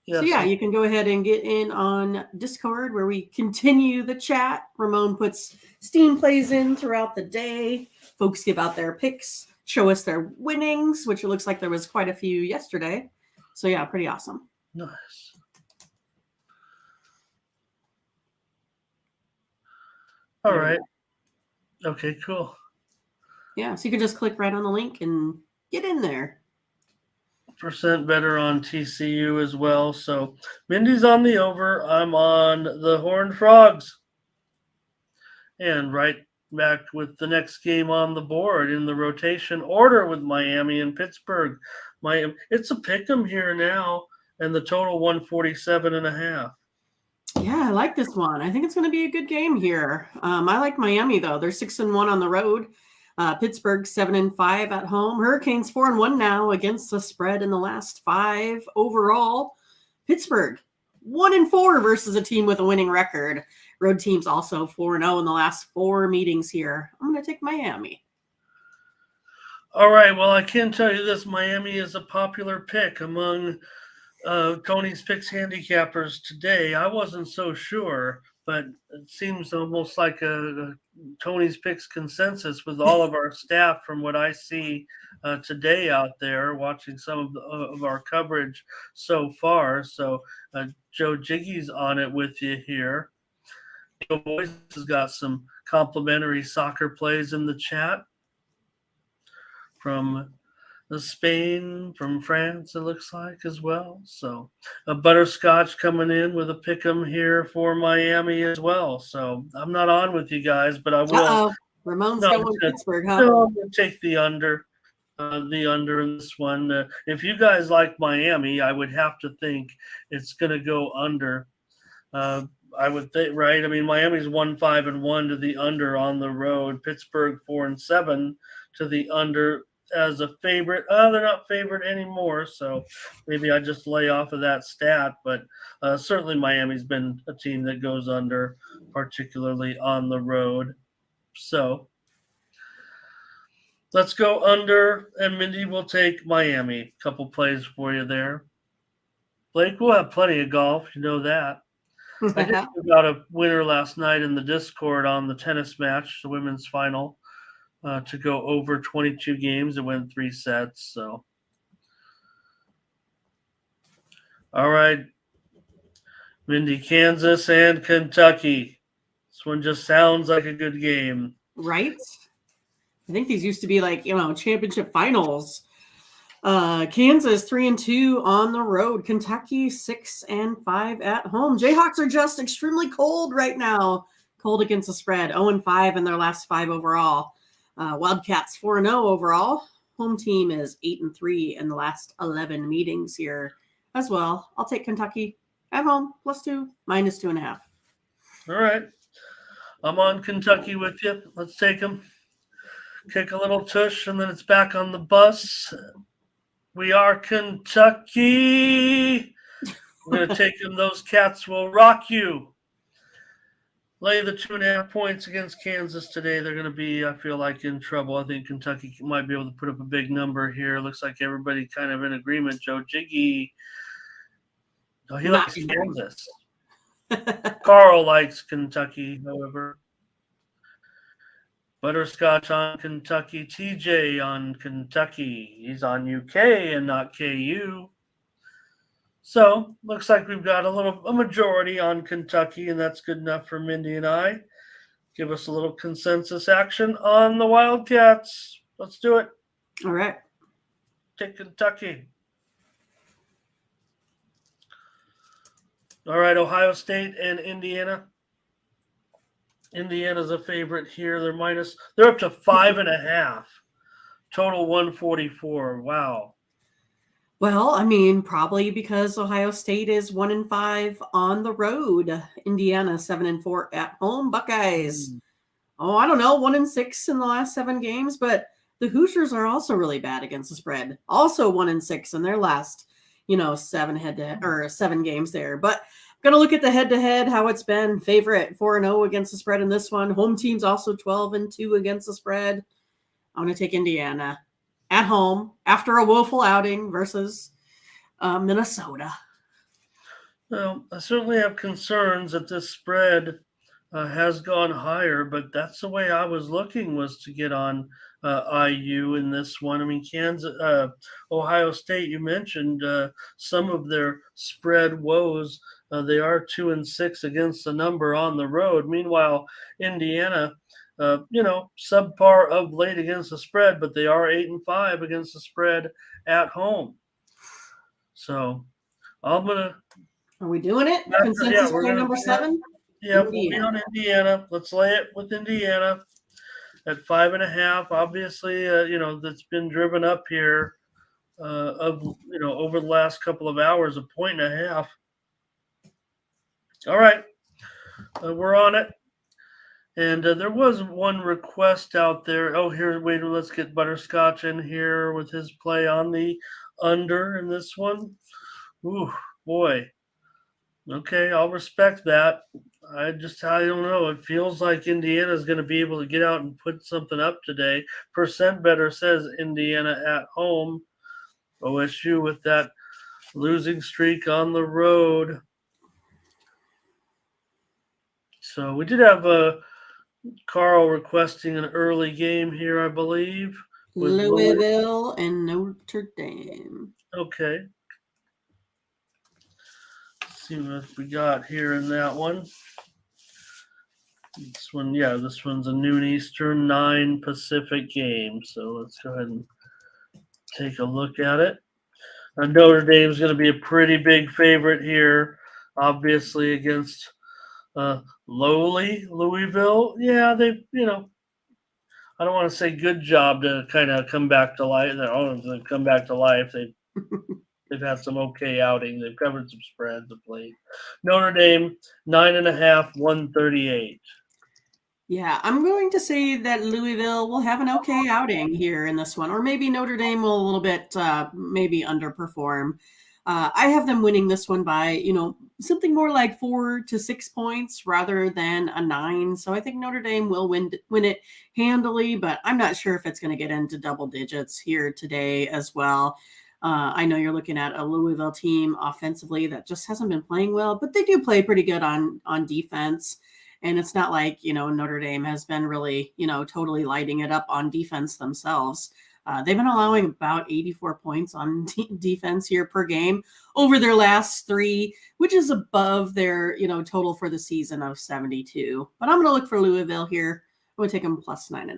So yeah, you can go ahead and get in on Discord where we continue the chat. Ramon puts Steam plays in throughout the day. Folks give out their picks, show us their winnings, which it looks like there was quite a few yesterday. So yeah, pretty awesome. Nice. All right. Okay, cool. Yeah, so you can just click right on the link and get in there. Percent better on TCU as well. So Mindy's on the over. I'm on the Horned Frogs. And right back with the next game on the board in the rotation order with Miami and Pittsburgh. It's a pick 'em here now, and the total 147.5. Yeah, I like this one. I think it's going to be a good game here. I like Miami though. They're 6-1 on the road. Pittsburgh 7-5 at home. Hurricanes 4-1 now against the spread in the last 5 overall. Pittsburgh 1-4 versus a team with a winning record. Road teams also 4-0 in the last 4 meetings here. I'm going to take Miami. All right. Well, I can tell you this: Miami is a popular pick among Tony's Picks handicappers today. I wasn't so sure, but it seems almost like a Tony's Picks consensus with all of our staff from what I see today out there, watching some of our coverage so far. So Joe Jiggy's on it with you here. Joe Boyce has got some complimentary soccer plays in the chat from Spain, from France, it looks like as well. So a Butterscotch coming in with a pick 'em here for Miami as well. So I'm not on with you guys, but I will. Ramon's going Pittsburgh, huh? No, I'm going to take the under. In this one. If you guys like Miami, I would have to think it's going to go under. I would think, right? I mean, Miami's 1-5-1 to the under on the road. Pittsburgh 4-7 to the under as a favorite. They're not favorite anymore, so maybe I just lay off of that stat. But certainly Miami's been a team that goes under, particularly on the road. So let's go under, and Mindy will take Miami. Couple plays for you there. Blake will have plenty of golf, you know that. I just got a winner last night in the Discord on the tennis match, the women's final, to go over 22 games. It went 3 sets. So, all right, Mindy, Kansas and Kentucky. This one just sounds like a good game, right? I think these used to be like championship finals. Kansas 3-2 on the road. Kentucky 6-5 at home. Jayhawks are just extremely cold right now. Cold against the spread. 0-5 in their last 5 overall. Wildcats 4-0 overall. Home team is 8-3 in the last 11 meetings here as well. I'll take Kentucky at home +2, -2.5. All right. I'm on Kentucky with you. Let's take them. Kick a little tush, and then it's back on the bus. We are Kentucky. We're going to take them. Those cats will rock you. Lay the 2.5 points against Kansas today. They're going to be, I feel like, in trouble. I think Kentucky might be able to put up a big number here. Looks like everybody kind of in agreement. Joe Jiggy. Oh, he likes Kansas. Carl likes Kentucky, however. Butterscotch on Kentucky. TJ on Kentucky. He's on UK and not KU. So looks like we've got a majority on Kentucky, and that's good enough for Mindy and I. Give us a little consensus action on the Wildcats. Let's do it. All right. Take Kentucky. All right, Ohio State and Indiana. Indiana's a favorite here. They're up to 5.5. Total 144. Wow. Well, I mean, probably because Ohio State is 1-5 on the road. Indiana 7-4 at home. Buckeyes. Oh, I don't know, 1-6 in the last 7 games, but the Hoosiers are also really bad against the spread. Also 1-6 in their last, 7 games there. But I'm gonna look at the head-to-head, how it's been. Favorite 4-0 against the spread in this one. Home team's also 12-2 against the spread. I'm gonna take Indiana at home after a woeful outing versus Minnesota. Well, I certainly have concerns that this spread has gone higher, but that's the way I was looking, was to get on IU in this one. I mean, Ohio State, you mentioned some of their spread woes. They are 2-6 against the number on the road. Meanwhile, Indiana, subpar of late against the spread, but they are 8-5 against the spread at home. So I'm gonna. Are we doing it? Yeah, Consensus we're play gonna number be on. 7? Yeah, we'll be on Indiana. Let's lay it with Indiana at 5.5. Obviously, that's been driven up here over the last couple of hours, 1.5 points. All right, we're on it. And there was one request out there. Oh, here, wait, let's get Butterscotch in here with his play on the under in this one. Ooh, boy. Okay, I'll respect that. I don't know. It feels like Indiana is going to be able to get out and put something up today. Percent better says Indiana at home. OSU with that losing streak on the road. So we did have Carl requesting an early game here, I believe. With Louisville and Notre Dame. Okay. Let's see what we got here in that one. This one's a noon Eastern, 9 Pacific game. So let's go ahead and take a look at it. Notre Dame's going to be a pretty big favorite here, obviously against lowly Louisville. Yeah, I don't want to say good job to kind of come back to life. They've come back to life. They've had some okay outing. They've covered some spreads of late. Notre Dame 9.5, 138. Yeah, I'm going to say that Louisville will have an okay outing here in this one, or maybe Notre Dame will a little bit maybe underperform. I have them winning this one by, something more like 4 to 6 points rather than a 9. So I think Notre Dame will win it handily, but I'm not sure if it's going to get into double digits here today as well. I know you're looking at a Louisville team offensively that just hasn't been playing well, but they do play pretty good on defense. And it's not like, Notre Dame has been really, totally lighting it up on defense themselves. They've been allowing about 84 points on defense here per game over their last 3, which is above their, total for the season of 72. But I'm going to look for Louisville here. I'm going to take them plus 9.5.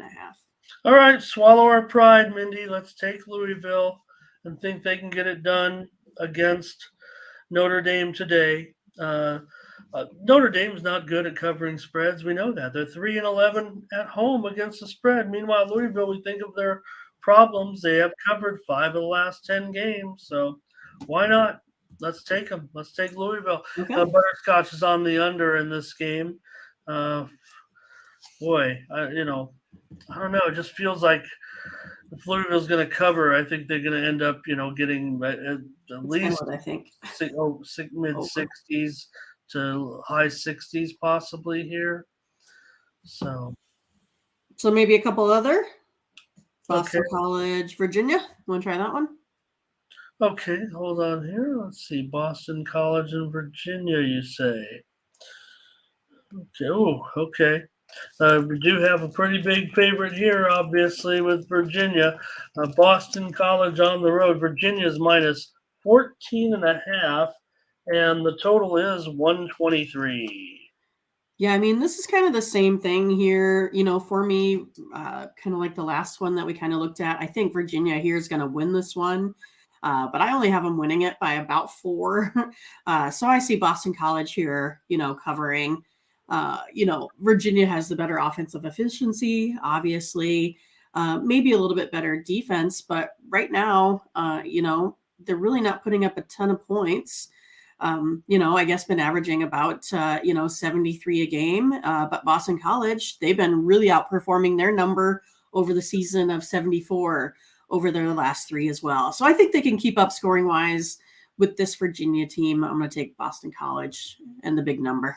All right, swallow our pride, Mindy. Let's take Louisville and think they can get it done against Notre Dame today. Notre Dame's not good at covering spreads. We know that. They're 3-11 at home against the spread. Meanwhile, Louisville, we think of their problems. They have covered 5 of the last 10 games. So why not? Let's take them. Let's take Louisville. Okay. Butterscotch is on the under in this game. I don't know. It just feels like if Louisville's going to cover, I think they're going to end up, getting at least what I think. Mid-60s to high 60s possibly here. So maybe a couple other. Boston College, Virginia. Want to try that one? Okay, hold on here. Let's see. Boston College and Virginia, you say? Okay. Oh, okay. We do have a pretty big favorite here, obviously, with Virginia. Boston College on the road. Virginia's minus 14.5, and the total is 123. Yeah, I mean, this is kind of the same thing here, for me, kind of like the last one that we kind of looked at. I think Virginia here is going to win this one, but I only have them winning it by about 4. So I see Boston College here, covering. Virginia has the better offensive efficiency, obviously, maybe a little bit better defense, but right now, they're really not putting up a ton of points. I guess been averaging about, 73 a game. But Boston College, they've been really outperforming their number over the season of 74 over their last 3 as well. So I think they can keep up scoring wise with this Virginia team. I'm going to take Boston College and the big number.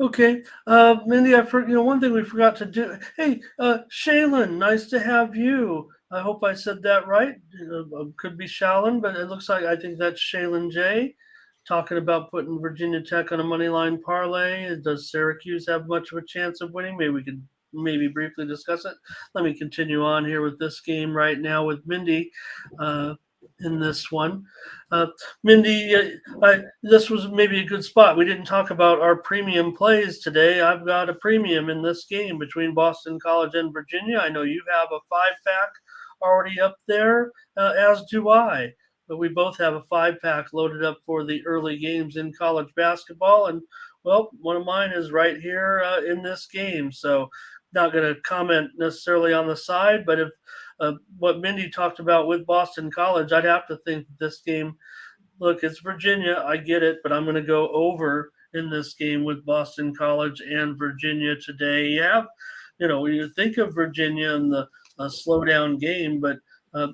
Okay. Mindy, one thing we forgot to do. Hey, Shaylin, nice to have you. I hope I said that right. Could be Shallon, but it looks like I think that's Shaylin J. talking about putting Virginia Tech on a money line parlay. Does Syracuse have much of a chance of winning? Maybe we could briefly discuss it. Let me continue on here with this game right now with Mindy in this one. Mindy, this was maybe a good spot. We didn't talk about our premium plays today. I've got a premium in this game between Boston College and Virginia. I know you have a 5-pack already up there, as do I. But we both have a 5-pack loaded up for the early games in college basketball. And, well, one of mine is right here in this game. So not going to comment necessarily on the side, but if what Mindy talked about with Boston College, I'd have to think this game, look, it's Virginia. I get it, but I'm going to go over in this game with Boston College and Virginia today. You think of Virginia in the slow-down game, but they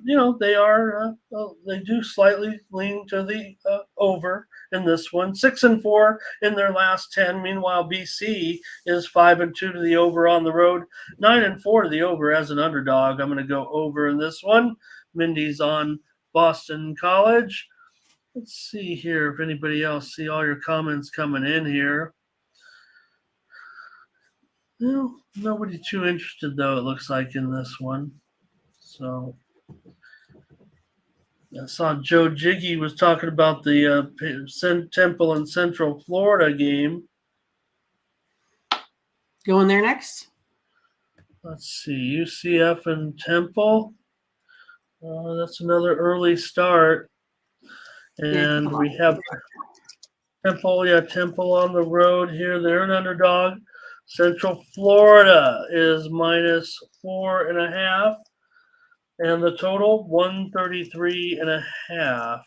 do slightly lean to the over in this one. 6-4 in their last 10. Meanwhile, BC is 5-2 to the over on the road, 9-4 to the over as an underdog. I'm going to go over in this one. Mindy's on Boston College. Let's see here if anybody else see all your comments coming in here. Well, nobody too interested though, it looks like, in this one. So I saw Joe Jiggy was talking about the Temple and Central Florida game. Going there next? Let's see, UCF and Temple. That's another early start. And we have Temple on the road here. They're an underdog. Central Florida is -4.5. And the total, 133.5.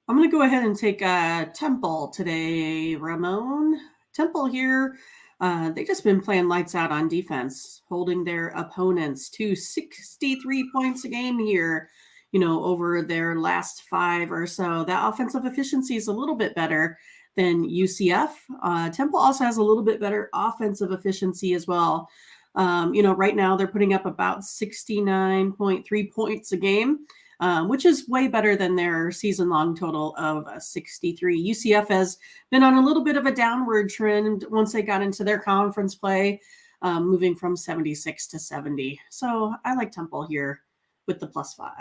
I'm going to go ahead and take Temple today, Ramon. Temple here, they've just been playing lights out on defense, holding their opponents to 63 points a game here, over their last 5 or so. That offensive efficiency is a little bit better than UCF. Temple also has a little bit better offensive efficiency as well. Right now they're putting up about 69.3 points a game, which is way better than their season-long total of 63. UCF has been on a little bit of a downward trend once they got into their conference play, moving from 76 to 70. So I like Temple here with the +5.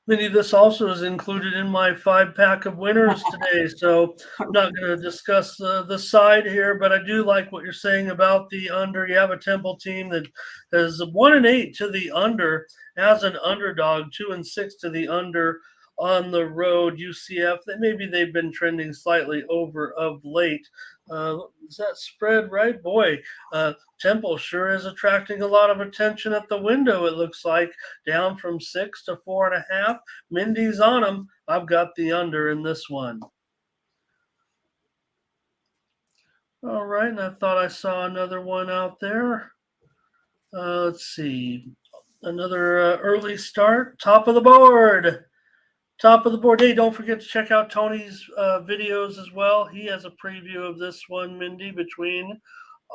Mindy, this also is included in my 5-pack of winners today, so I'm not going to discuss the side here, but I do like what you're saying about the under. You have a Temple team that has 1-8 to the under as an underdog, 2-6 to the under on the road. UCF, maybe they've been trending slightly over of late. Is that spread right? Boy, Temple sure is attracting a lot of attention at the window, it looks like. Down from 6 to 4.5. Mindy's on them. I've got the under in this one. All right, and I thought I saw another one out there. Let's see. Another early start. Top of the board. Hey, don't forget to check out Tony's videos as well. He has a preview of this one, Mindy, between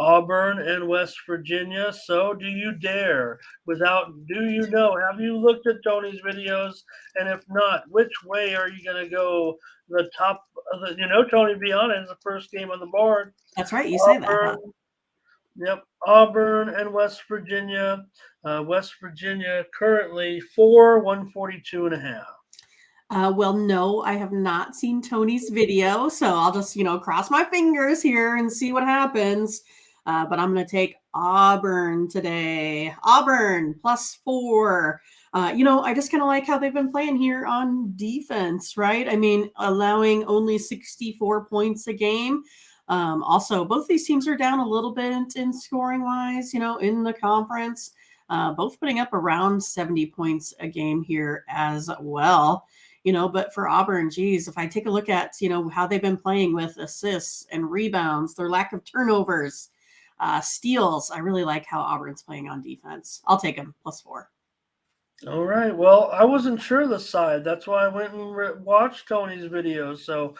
Auburn and West Virginia. So do you dare? Have you looked at Tony's videos? And if not, which way are you going to go? The top of Tony Viana is the first game on the board. That's right. You say that. Huh? Yep. Auburn and West Virginia. West Virginia currently 142.5. Well, no, I have not seen Tony's video, so I'll just, cross my fingers here and see what happens. But I'm going to take Auburn today. Auburn +4. I just kind of like how they've been playing here on defense, right? I mean, allowing only 64 points a game. Also, both these teams are down a little bit in scoring-wise, in the conference. Both putting up around 70 points a game here as well. But for Auburn, geez, if I take a look at, how they've been playing with assists and rebounds, their lack of turnovers, steals, I really like how Auburn's playing on defense. I'll take them +4. All right. Well, I wasn't sure the side. That's why I went and watched Tony's video. So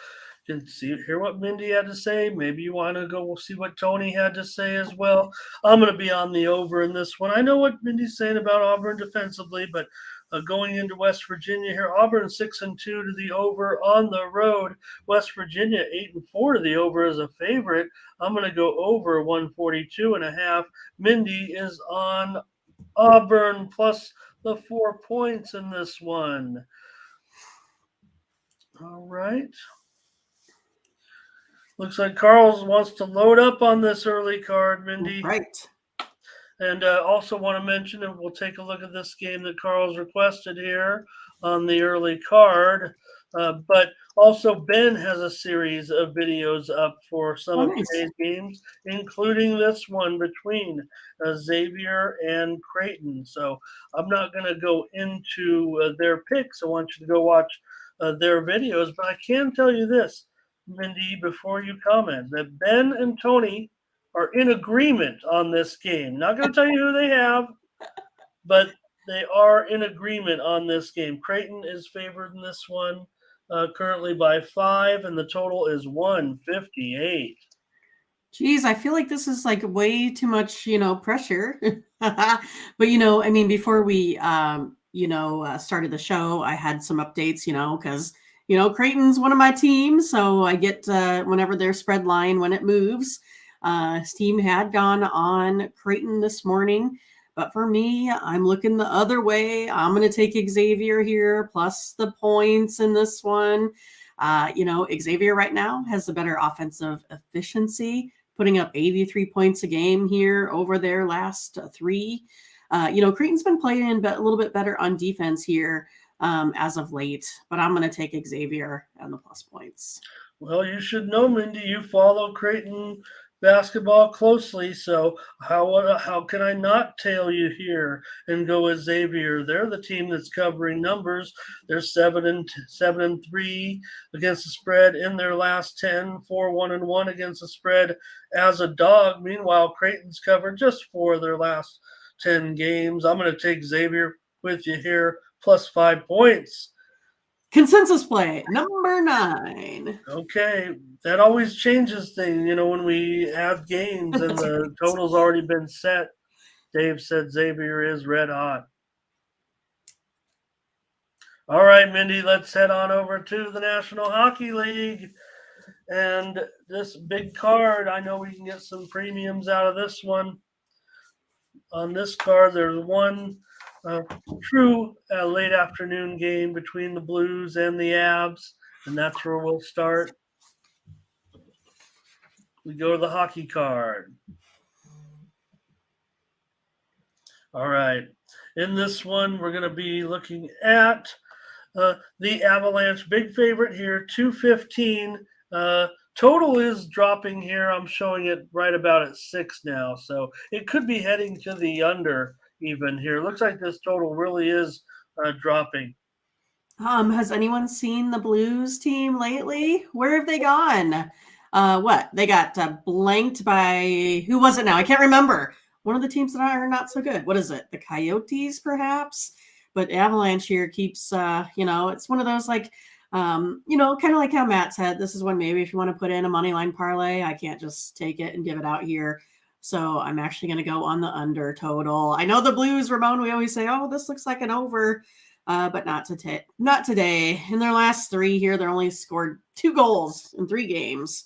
you can hear what Mindy had to say. Maybe you want to go see what Tony had to say as well. I'm going to be on the over in this one. I know what Mindy's saying about Auburn defensively, but going into West Virginia here. Auburn 6-2 to the over on the road. West Virginia 8-4 to the over as a favorite. I'm going to go over 142.5. Mindy is on Auburn plus the 4 points in this one. All right. Looks like Carl's wants to load up on this early card, Mindy. Right. And also want to mention, and we'll take a look at this game that Carl's requested here on the early card. But also Ben has a series of videos up for some of today's games, including this one between Xavier and Creighton. So I'm not going to go into their picks. I want you to go watch their videos. But I can tell you this, Mindy, before you comment, that Ben and Tony are in agreement on this game. Not going to tell you who they have, but they are in agreement on this game. Creighton is favored in this one currently by 5, and the total is 158. Geez, I feel like this is like way too much, pressure. But, I mean, before we, started the show, I had some updates, because, Creighton's one of my teams. So I get whenever their spread line, when it moves. Steam had gone on Creighton this morning, but for me, I'm looking the other way. I'm going to take Xavier here plus the points in this one. Xavier right now has the better offensive efficiency, putting up 83 points a game here over their last 3. Creighton's been playing a little bit better on defense here as of late, but I'm going to take Xavier and the plus points. Well, you should know, Mindy, you follow Creighton basketball closely, so how can I not tail you here and go with Xavier? They're the team that's covering numbers. They're 7-3 against the spread in their last 10, 4-1-1 against the spread as a dog. Meanwhile, Creighton's covered just 4 of their last 10 games. I'm going to take Xavier with you here, plus 5 points. Consensus play, number 9. Okay, that always changes things, when we have games and the total's already been set. Dave said Xavier is red hot. All right, Mindy, let's head on over to the National Hockey League. And this big card, I know we can get some premiums out of this one. On this card, there's one true late afternoon game between the Blues and the Abs, and that's where we'll start. We go to the hockey card. All right. In this one, we're going to be looking at the Avalanche, big favorite here, 215. Total is dropping here. I'm showing it right about at 6 now, so it could be heading to the under even here. Looks like this total really is dropping. Has anyone seen the Blues team lately? Where have they gone? What? They got blanked by, who was it now? I can't remember. One of the teams that are not so good. What is it? The Coyotes, perhaps? But Avalanche here keeps, it's one of those like, kind of like how Matt said, this is one maybe if you want to put in a money line parlay, I can't just take it and give it out here. So I'm actually going to go on the under total. I know the Blues, Ramon, we always say, oh, this looks like an over, but not today. In their last 3 here, they're only scored 2 goals in 3 games.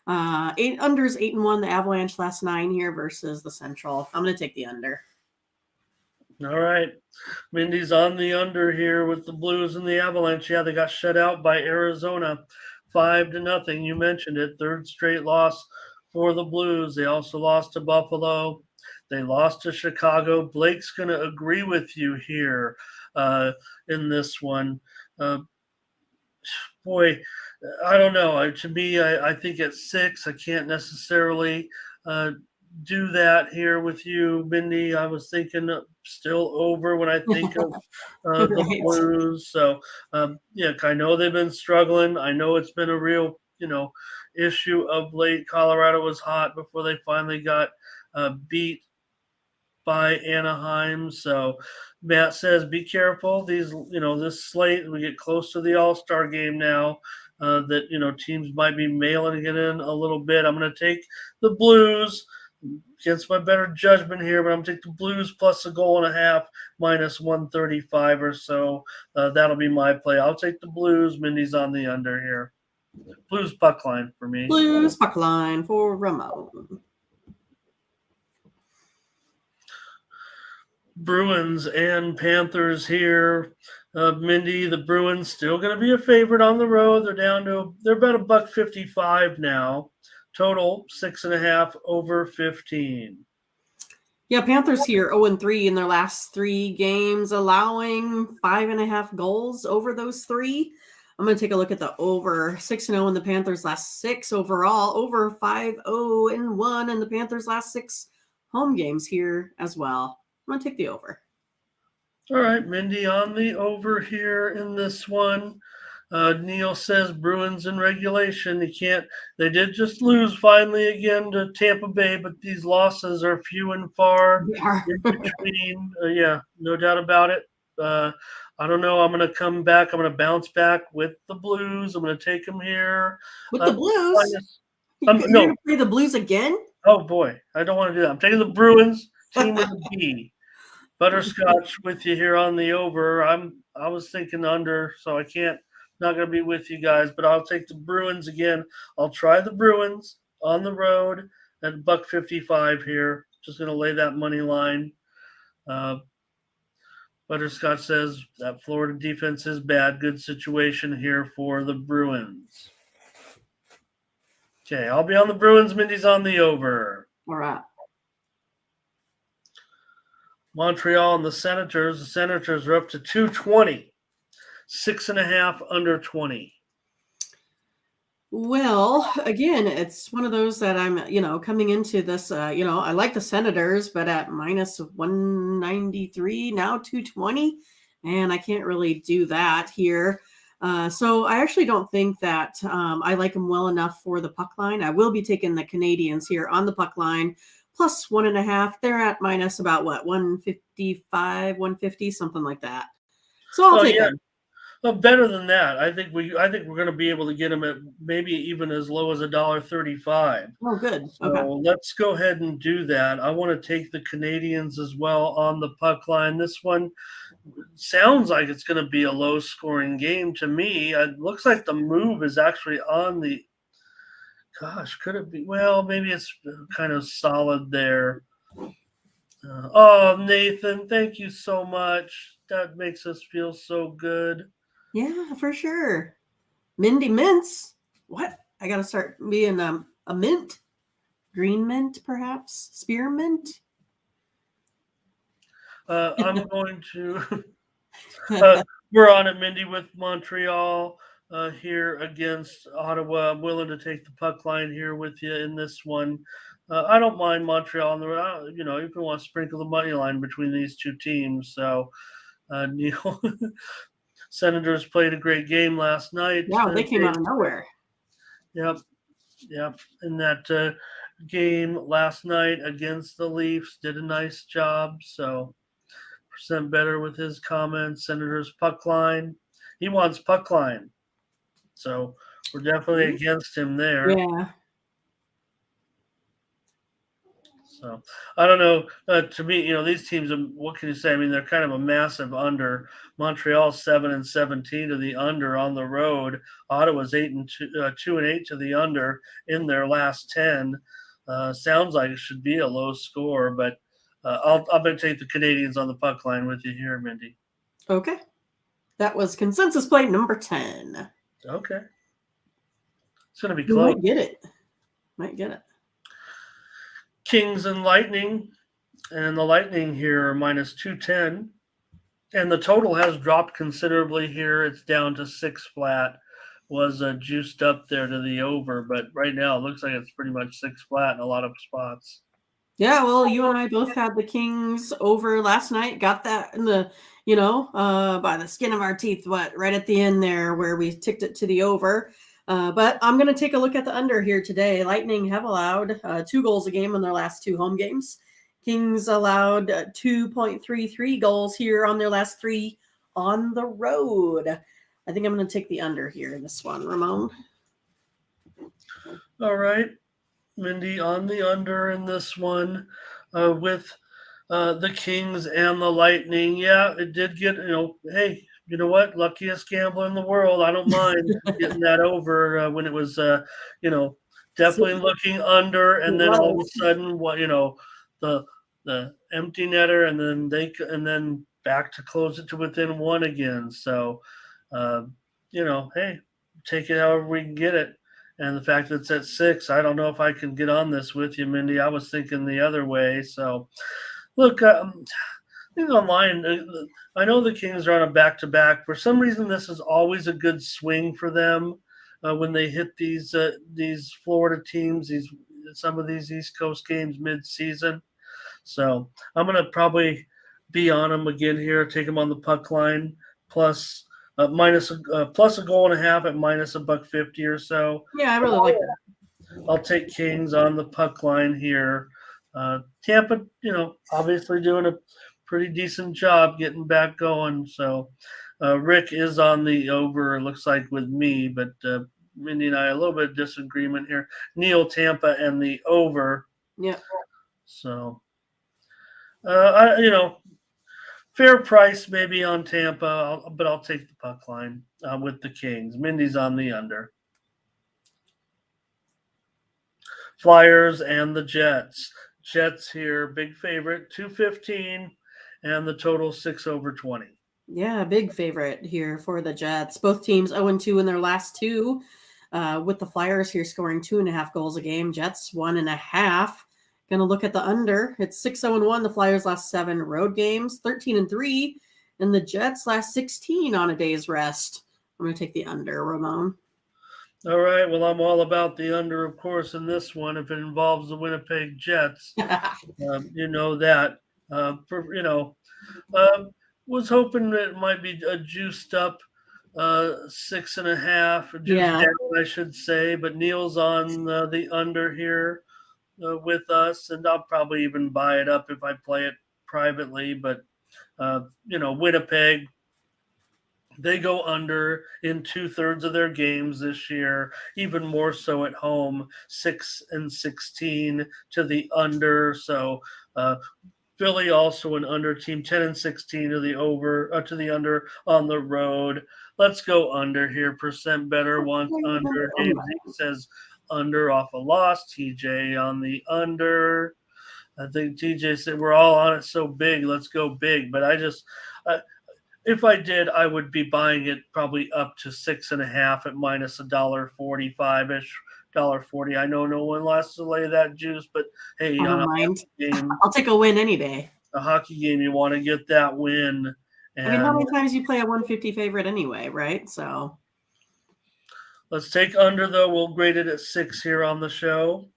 8 unders, 8-1, the Avalanche last 9 here versus the Central. I'm going to take the under. All right. Mindy's on the under here with the Blues and the Avalanche. Yeah, they got shut out by Arizona 5-0. You mentioned it. 3rd straight loss for the Blues. They also lost to Buffalo. They lost to Chicago. Blake's going to agree with you here in this one. Boy, I don't know. To me, I think at 6, I can't necessarily do that here with you, Mindy. I was thinking still over when I think of the Blues. So, I know they've been struggling. I know it's been a real, issue of late. Colorado was hot before they finally got beat by Anaheim. So Matt says, be careful. These, this slate, we get close to the All-Star game now, that, teams might be mailing it in a little bit. I'm going to take the Blues. against my better judgment here, but I'm going to take the Blues plus a goal and a half, minus 135 or so. That'll be my play. I'll take the Blues. Mindy's on the under here. Blues puck line for me. Blues puck line for Ramon. Bruins and Panthers here. Mindy, the Bruins still going to be a favorite on the road. They're about $1.55 now. Total 6.5 over 15. Yeah, Panthers here 0-3 in their last 3 games, allowing 5.5 goals over those 3. I'm going to take a look at the over. 6-0 in the Panthers' last 6 overall. Over 5-0-1 in the Panthers' last 6 home games here as well. I'm going to take the over. All right, Mindy on the over here in this one. Neil says Bruins in regulation. They did just lose finally again to Tampa Bay, but these losses are few and far in between. Yeah, no doubt about it. I don't know. I'm going to come back. I'm going to bounce back with the Blues. I'm going to take them here. With the Blues? You're going to play the Blues again? Oh, boy. I don't want to do that. I'm taking the Bruins, team with a B. Butterscotch with you here on the over. I was thinking under, so not going to be with you guys, but I'll take the Bruins again. I'll try the Bruins on the road at $1.55 here. Just going to lay that money line. Butterscotch says that Florida defense is bad. Good situation here for the Bruins. Okay, I'll be on the Bruins. Mindy's on the over. All right. Montreal and the Senators. The Senators are up to 220. 6.5 under 20. Well, again, it's one of those that I'm, coming into this, I like the Senators, but at minus 193, now 220, and I can't really do that here. So I actually don't think that I like them well enough for the puck line. I will be taking the Canadians here on the puck line, plus 1.5. They're at minus about 155, 150, something like that. So I'll take them. Well, better than that. I think we're going to be able to get them at maybe even as low as $1.35. Oh, good. So let's go ahead and do that. I want to take the Canadians as well on the puck line. This one sounds like it's going to be a low-scoring game to me. It looks like the move is actually on the – gosh, could it be? Well, maybe it's kind of solid there. Nathan, thank you so much. That makes us feel so good. Yeah, for sure. Mindy Mints. What? I got to start being a mint? Green mint, perhaps? Spearmint? I'm going to we're on it, Mindy, with Montreal here against Ottawa. I'm willing to take the puck line here with you in this one. I don't mind Montreal on the road. You can want to sprinkle the money line between these two teams. So, Neil, Senators played a great game last night. Wow, they came out of nowhere. Yep. In that game last night against the Leafs, did a nice job. So, percent better with his comments. Senators puck line. He wants puck line. So, we're definitely against him there. Yeah. So I don't know. To me, these teams. What can you say? I mean, they're kind of a massive under. Montreal 7-17 to the under on the road. Ottawa's 2-8 to the under in their last 10. Sounds like it should be a low score, but I'm going to take the Canadians on the puck line with you here, Mindy. Okay, that was consensus play number 10. Okay, it's going to be close. Might get it. Kings and Lightning, and the Lightning here are minus 210, and the total has dropped considerably here. It's down to 6 flat. Was juiced up there to the over, but right now it looks like it's pretty much 6 flat in a lot of spots. Yeah, well, you and I both had the Kings over last night. Got that in the, by the skin of our teeth, right at the end there where we ticked it to the over. But I'm going to take a look at the under here today. Lightning have allowed 2 goals a game in their last 2 home games. Kings allowed 2.33 goals here on their last 3 on the road. I think I'm going to take the under here in this one, Ramon. All right. Mindy, on the under in this one with the Kings and the Lightning. Yeah, it did get, hey, you know what? Luckiest gambler in the world. I don't mind getting that over when it was, definitely looking under, and then all of a sudden, the empty netter, and then back to close it to within one again. So, hey, take it however we can get it. And the fact that it's at 6, I don't know if I can get on this with you, Mindy. I was thinking the other way. So, look, I think online, I know the Kings are on a back-to-back. For some reason, this is always a good swing for them when they hit these Florida teams, some of these East Coast games mid-season. So I'm going to probably be on them again here, take them on the puck line, plus a goal and a half at minus $1.50 or so. Yeah, I really like that. I'll take Kings on the puck line here. Tampa, obviously doing a pretty decent job getting back going. So Rick is on the over, it looks like, with me, but Mindy and I a little bit of disagreement here. Neil, Tampa, and the over. Yeah. So, fair price maybe on Tampa, but I'll take the puck line with the Kings. Mindy's on the under. Flyers and the Jets. Jets here, big favorite, 215, and the total 6/20. Yeah, big favorite here for the Jets. Both teams 0-2 in their last two, with the Flyers here scoring 2.5 goals a game. Jets 1.5. Going to look at the under. It's 6-0-1. The Flyers last 7 road games, 13-3, and the Jets last 16 on a day's rest. I'm going to take the under, Ramon. All right. Well, I'm all about the under, of course, in this one. If it involves the Winnipeg Jets, you know that. Was hoping that it might be a juiced up 6.5, down, I should say. But Neil's on the under here with us, and I'll probably even buy it up if I play it privately. But Winnipeg, they go under in 2/3 of their games this year, even more so at home, 6-16 to the under. So Philly also an under team, 10-16 to the over, to the under on the road. Let's go under here. Percent better wants under. Dave says under off a loss. TJ on the under. I think TJ said we're all on it so big. Let's go big. But if I did, I would be buying it probably up to 6.5 at minus $1.45-ish, $1.40. I know no one wants to lay that juice, but hey, on a hockey game, I'll take a win any day. A hockey game, you want to get that win. And how many times you play a 150 favorite anyway, right? So let's take under, though. We'll grade it at 6 here on the show.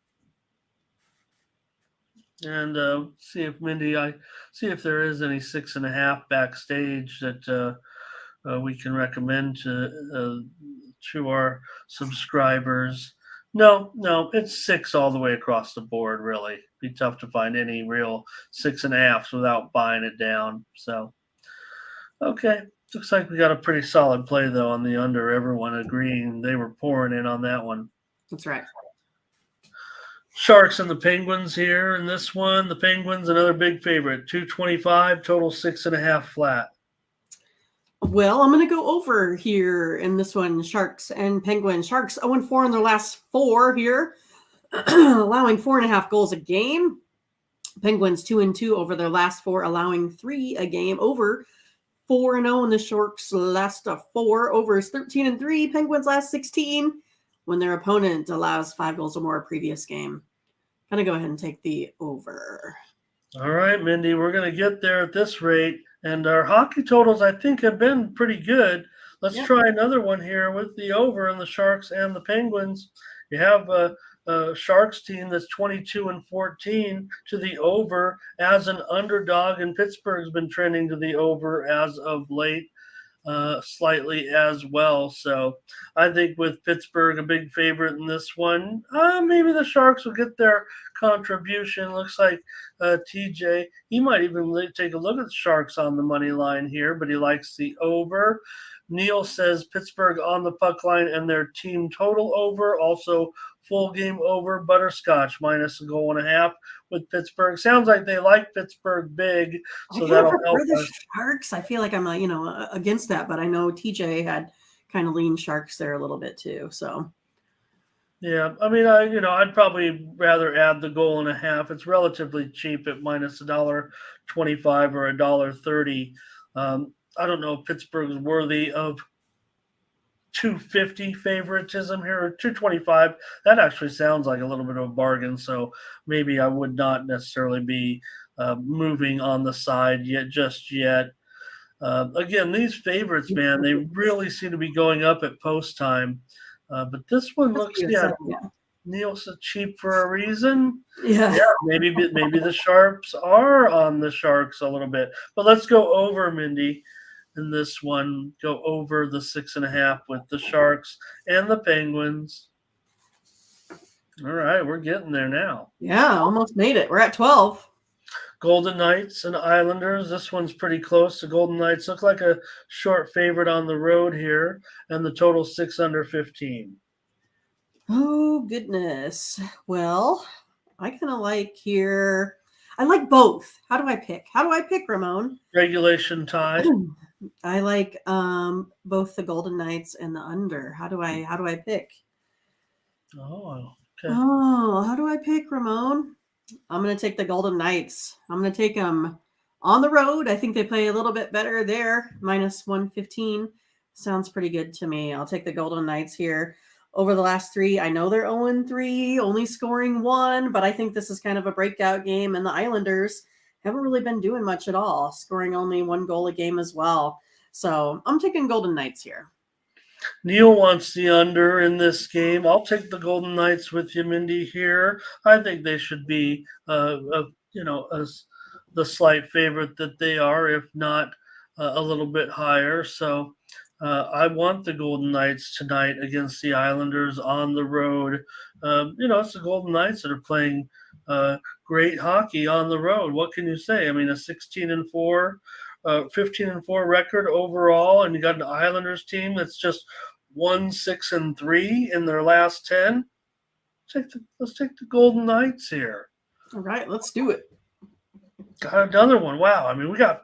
And see if there is any 6.5 backstage that we can recommend to our subscribers. No, it's 6 all the way across the board. Really, be tough to find any real 6.5s without buying it down. So, okay, looks like we got a pretty solid play though on the under. Everyone agreeing, they were pouring in on that one. That's right. Sharks and the Penguins here in this one. The Penguins, another big favorite, 225, total 6.5 flat. Well, I'm going to go over here in this one, Sharks and Penguins. Sharks 0-4 in their last 4 here, allowing 4.5 goals a game. Penguins 2-2 over their last 4, allowing 3 a game. Over 4-0 in the Sharks' last 4. Over is 13-3. Penguins last 16 when their opponent allows 5 goals or more a previous game. Going to go ahead and take the over. All right, Mindy, we're going to get there at this rate. And our hockey totals, I think, have been pretty good. Let's try another one here with the over in the Sharks and the Penguins. You have a Sharks team that's 22-14 to the over as an underdog, and Pittsburgh's been trending to the over as of late. Slightly as well. So I think with Pittsburgh a big favorite in this one, maybe the Sharks will get their contribution. Looks like TJ, he might even take a look at the Sharks on the money line here, but he likes the over. Neil says Pittsburgh on the puck line and their team total over, also full game over, Butterscotch minus -1.5 with Pittsburgh. Sounds like they like Pittsburgh big, so I kind that'll of help prefer the us. Sharks. I feel like I'm, against that, but I know TJ had kind of lean Sharks there a little bit too. So Yeah, I mean, I'd probably rather add the 1.5. It's relatively cheap at minus $1.25 or $1.30. I don't know if Pittsburgh's worthy of 250 favoritism here or 225. That actually sounds like a little bit of a bargain. So maybe I would not necessarily be moving on the side just yet. Again, these favorites, man, they really seem to be going up at post time. But this one that's looks, what you said, yeah. Neil's cheap for a reason. Yeah. Yeah, maybe the Sharps are on the Sharks a little bit. But let's go over, Mindy, in this one. Go over the 6.5 with the Sharks and the Penguins. All right, we're getting there now. Yeah, almost made it. We're at 12. Golden Knights and Islanders. This one's pretty close. The Golden Knights look like a short favorite on the road here, and the total 6 under 15. Oh, goodness. Well, I kind of like here. I like both. How do I pick? Ramon? Regulation tie. I like both the Golden Knights and the under. How do I pick? Oh, okay. Oh, how do I pick, Ramon? I'm going to take the Golden Knights. I'm going to take them on the road. I think they play a little bit better there. Minus 115 sounds pretty good to me. I'll take the Golden Knights here. Over the last 3, I know they're 0-3, only scoring 1, but I think this is kind of a breakout game, and the Islanders haven't really been doing much at all, scoring only 1 goal a game as well. So I'm taking Golden Knights here. Neil wants the under in this game. I'll take the Golden Knights with you, Mindy, here. I think they should be, the slight favorite that they are, if not a little bit higher. So I want the Golden Knights tonight against the Islanders on the road. It's the Golden Knights that are playing great hockey on the road. What can you say? I mean, a 16-4, 15-4 record overall, and you got an Islanders team that's just 1-6-3 in their last 10. Let's take the Golden Knights here. All right, let's do it. Got another one. Wow. I mean, we got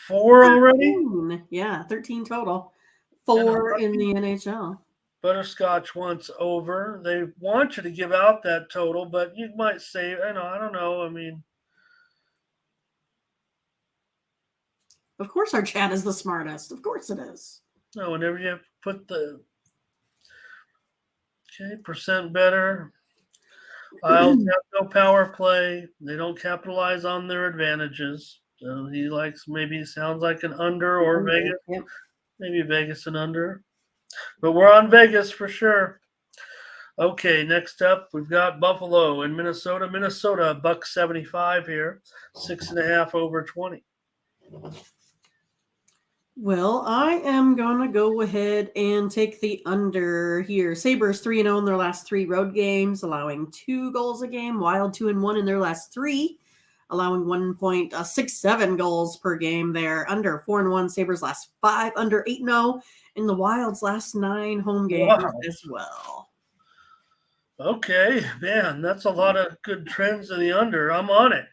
4 already. 13. Yeah, 13 total. 4 in the NHL. Butterscotch wants over. They want you to give out that total, but you might say, I don't know. I mean, of course our chat is the smartest. Of course it is. No, whenever you put the percent better. Isles have no power play. They don't capitalize on their advantages. So he sounds like an under or Vegas. Yep. Maybe Vegas and under. But we're on Vegas for sure. Okay, next up, we've got Buffalo and Minnesota. Minnesota, $1.75 here. 6.5 over 20. Well, I am going to go ahead and take the under here. Sabres 3-0 in their last 3 road games, allowing 2 goals a game. Wild 2-1 in their last 3, allowing 1.67 goals per game there. Under 4-1. Sabres last 5, under 8-0 in the Wild's last 9 home games as well. Okay, man, that's a lot of good trends in the under. I'm on it.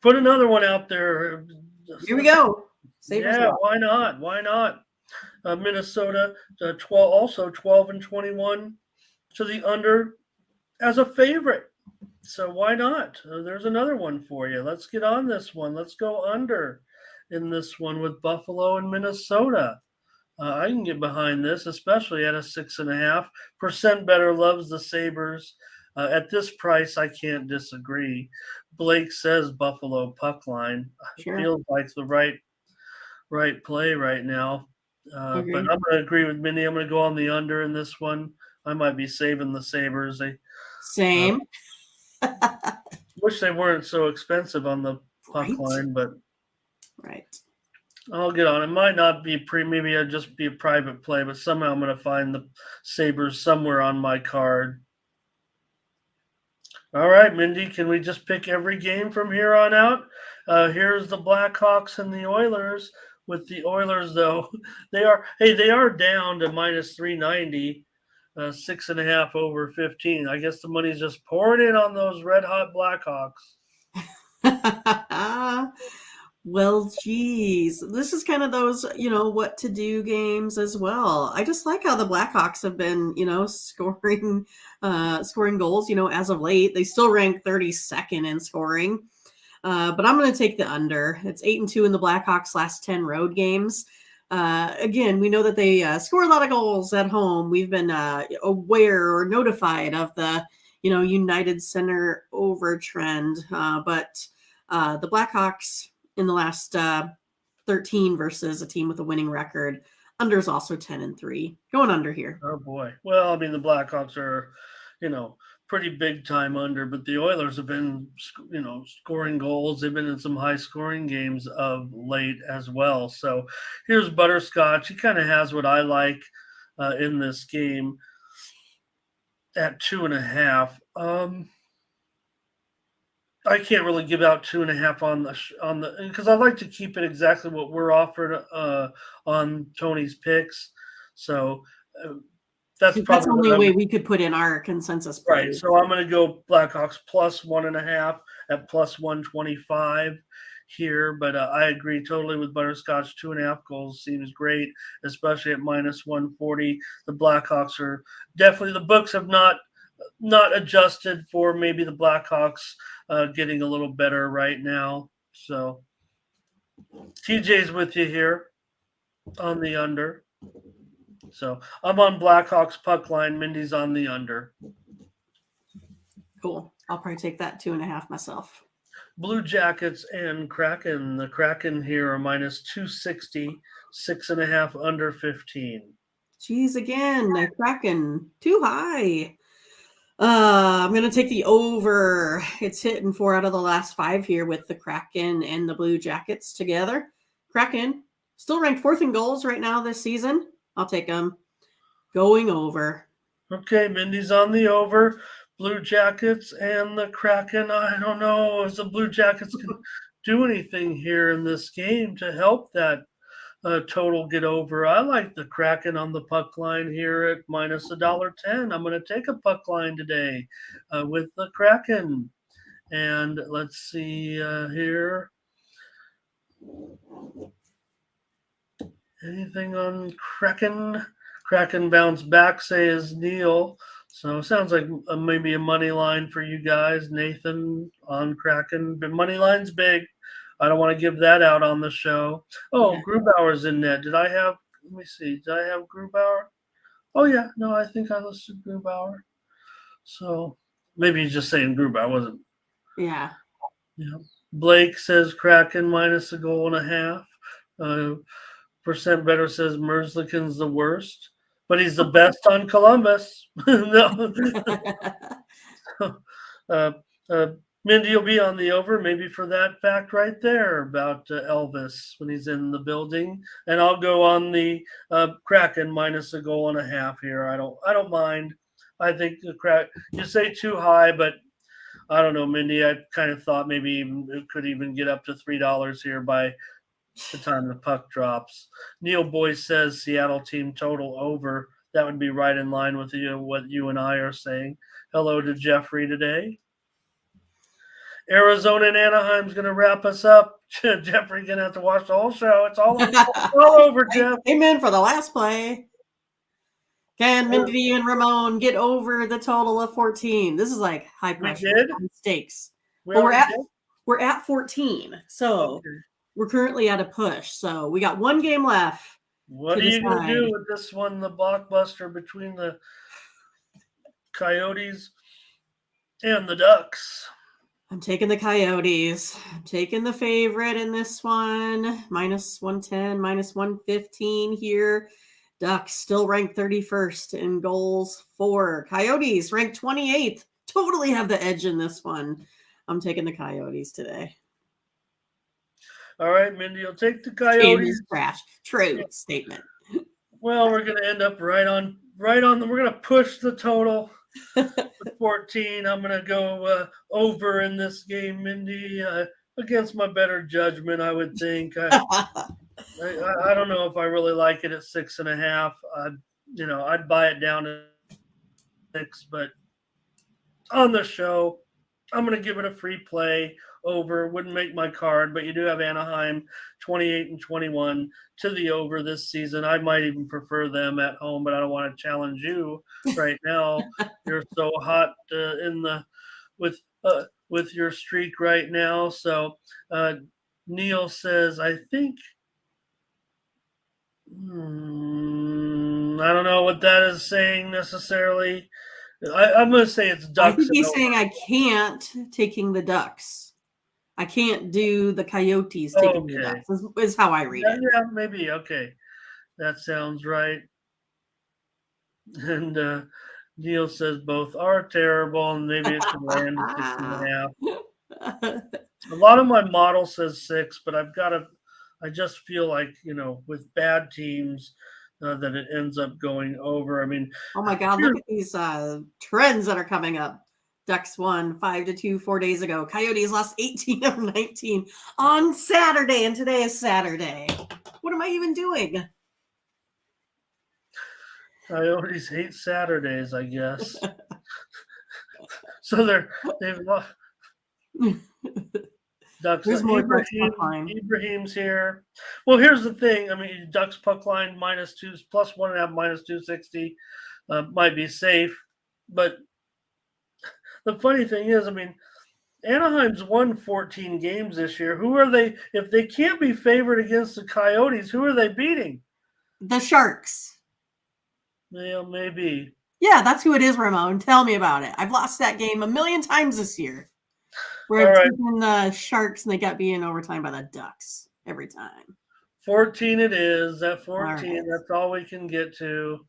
Put another one out there. Here we go. Sabres why not? Why not? Minnesota, 12-21 to the under as a favorite. So why not? There's another one for you. Let's get on this one. Let's go under in this one with Buffalo and Minnesota. I can get behind this, especially at a 6.5%. Better loves the Sabres. At this price, I can't disagree. Blake says Buffalo puck line. Sure. Feels like the right play right now. But I'm going to agree with Minnie. I'm going to go on the under in this one. I might be saving the Sabres. Same. Wish they weren't so expensive on the puck line, but I'll get on. It might not be maybe it'll just be a private play, but somehow I'm going to find the Sabres somewhere on my card. All right, Mindy, can we just pick every game from here on out? Here's the Blackhawks and the Oilers. With the Oilers, though, they are down to minus 390. 6.5 over 15. I guess the money's just pouring in on those red hot Blackhawks. Well, geez, this is kind of those, what to do games as well. I just like how the Blackhawks have been, scoring goals, as of late. They still rank 32nd in scoring. But I'm going to take the under. It's 8-2 in the Blackhawks' last 10 road games. Again, we know that they score a lot of goals at home. We've been aware or notified of the, United Center over trend. But the Blackhawks in the last 13 versus a team with a winning record. Under is also 10-3. Going under here. Oh, boy. Well, I mean, the Blackhawks are, pretty big time under, but the Oilers have been, scoring goals. They've been in some high scoring games of late as well. So here's Butterscotch. He kind of has what I like in this game at 2.5. I can't really give out 2.5 on the because I like to keep it exactly what we're offered on Tony's picks. So that's the only way we could put in our consensus play. Right. So I'm going to go Blackhawks plus 1.5 at plus 125 here. But I agree totally with Butterscotch. 2.5 goals seems great, especially at minus 140. The Blackhawks are definitely, the books have not adjusted for maybe the Blackhawks getting a little better right now. So TJ's with you here on the under. So I'm on Blackhawks puck line. Mindy's on the under. Cool. I'll probably take that 2.5 myself. Blue Jackets and Kraken. The Kraken here are minus 260, 6.5 under 15. Geez, again, the Kraken too high. I'm going to take the over. It's hitting 4 out of the last 5 here with the Kraken and the Blue Jackets together. Kraken still ranked 4th in goals right now this season. I'll take them going over. Okay, Mindy's on the over. Blue Jackets and the Kraken. I don't know if the Blue Jackets can do anything here in this game to help that total get over. I like the Kraken on the puck line here at minus $1.10. I'm going to take a puck line today with the Kraken. And let's see here. Anything on Kraken? Kraken bounce back, says Neil. So it sounds like maybe a money line for you guys. Nathan on Kraken. But money line's big. I don't want to give that out on the show. Oh, yeah. Grubauer's in net. Let me see. Did I have Grubauer? Oh, yeah. No, I think I listed Grubauer. So maybe he's just saying Grubauer, wasn't. Yeah. Yeah. Blake says Kraken minus -1.5. Percent better says Merzlikin's the worst, but he's the best on Columbus. No. Mindy will be on the over, maybe for that fact right there about Elvis when he's in the building, and I'll go on the Kraken minus -1.5 here. I don't mind. I think the Kraken. You say too high, but I don't know, Mindy. I kind of thought maybe it could even get up to $3 here by the time the puck drops. Neil Boyce says Seattle team total over. That would be right in line with what you and I are saying. Hello to Jeffrey today. Arizona and Anaheim's going to wrap us up. Jeffrey's going to have to watch the whole show. It's all over, Jeff. Amen for the last play. Can Mindy and Ramon get over the total of 14? This is like high pressure stakes. We're at 14. So okay. We're currently at a push. So we got one game left. What are you going to do with this one, the blockbuster between the Coyotes and the Ducks? I'm taking the Coyotes. I'm taking the favorite in this one. -110, -115 here. Ducks still ranked 31st in goals for. Coyotes ranked 28th. Totally have the edge in this one. I'm taking the Coyotes today. All right, Mindy, you'll take the Coyotes. Crash. True statement. Well, we're going to end up right on. We're going to push the total to 14. I'm going to go over in this game, Mindy, against my better judgment, I would think. I don't know if I really like it at 6.5. I'd buy it down to but on the show, I'm going to give it a free play over. Wouldn't make my card, but you do have Anaheim 28-21 to the over this season. I might even prefer them at home, but I don't want to challenge you right now. You're so hot with your streak right now. So Neil says, I think. I don't know what that is saying necessarily. I'm going to say it's Ducks. I think he's saying I can't taking the Ducks. I can't do the Coyotes taking the Ducks, is how I read it. Yeah, maybe. Okay. That sounds right. And Neil says both are terrible, and maybe it should land at 6.5. A lot of my model says 6, but I just feel like, with bad teams, that it ends up going over. I mean, oh my God, look at these trends that are coming up. Ducks won 5-2 4 days ago. Coyotes lost 18 of 19 on Saturday, and today is Saturday. What am I even doing? Coyotes hate Saturdays, I guess. So they've lost. Ducks. Ibrahim's here. Well, here's the thing. I mean, Ducks puck line -2, +1.5, -260 might be safe. But the funny thing is, I mean, Anaheim's won 14 games this year. Who are they? If they can't be favored against the Coyotes, who are they beating? The Sharks. Yeah, maybe. Yeah, that's who it is, Ramon. Tell me about it. I've lost that game a million times this year. Where I've taken the Sharks and they got beat in overtime by the Ducks every time. 14 it is. At 14, right. That's all we can get to.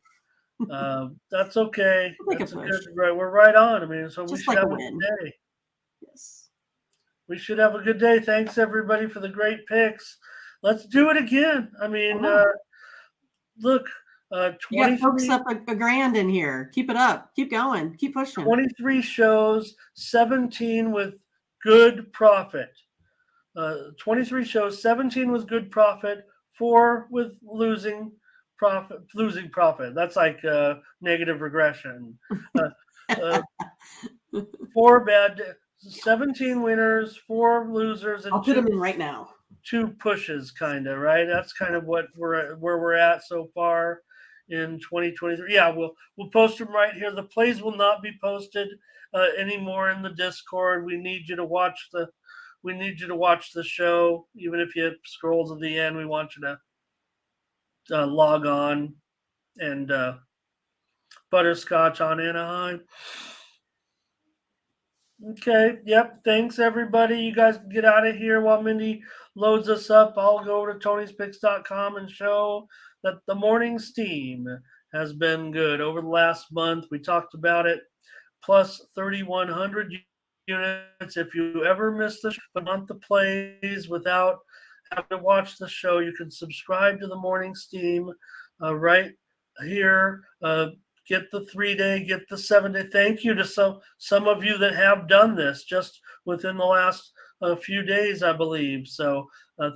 That's okay. That's right. We're right on. I mean, so we should have a good day. Yes. We should have a good day. Thanks, everybody, for the great picks. Let's do it again. I mean, look. 23, you got folks up a grand in here. Keep it up. Keep going. Keep pushing. 23 shows, 17 with good profit. 23 shows, 17 with good profit, 4 with losing profit. That's like negative regression. 4 bad, 17 winners, 4 losers, and I'll put them in right now. 2 pushes, kind of, right? That's kind of where we're at so far in 2023. Yeah, we'll post them right here. The plays will not be posted anymore in the Discord. We need you to watch the show. Even if you scroll to the end, we want you to log on and butterscotch on Anaheim. Okay. Yep. Thanks, everybody. You guys can get out of here while Mindy loads us up. I'll go to Tony'sPicks.com and show that the morning steam has been good. Over the last month, we talked about it, plus 3,100 units. If you ever miss the month of plays without having to watch the show, you can subscribe to the morning steam right here. Get the 3-day, get the 7-day. Thank you to some of you that have done this just within the last few days, I believe. So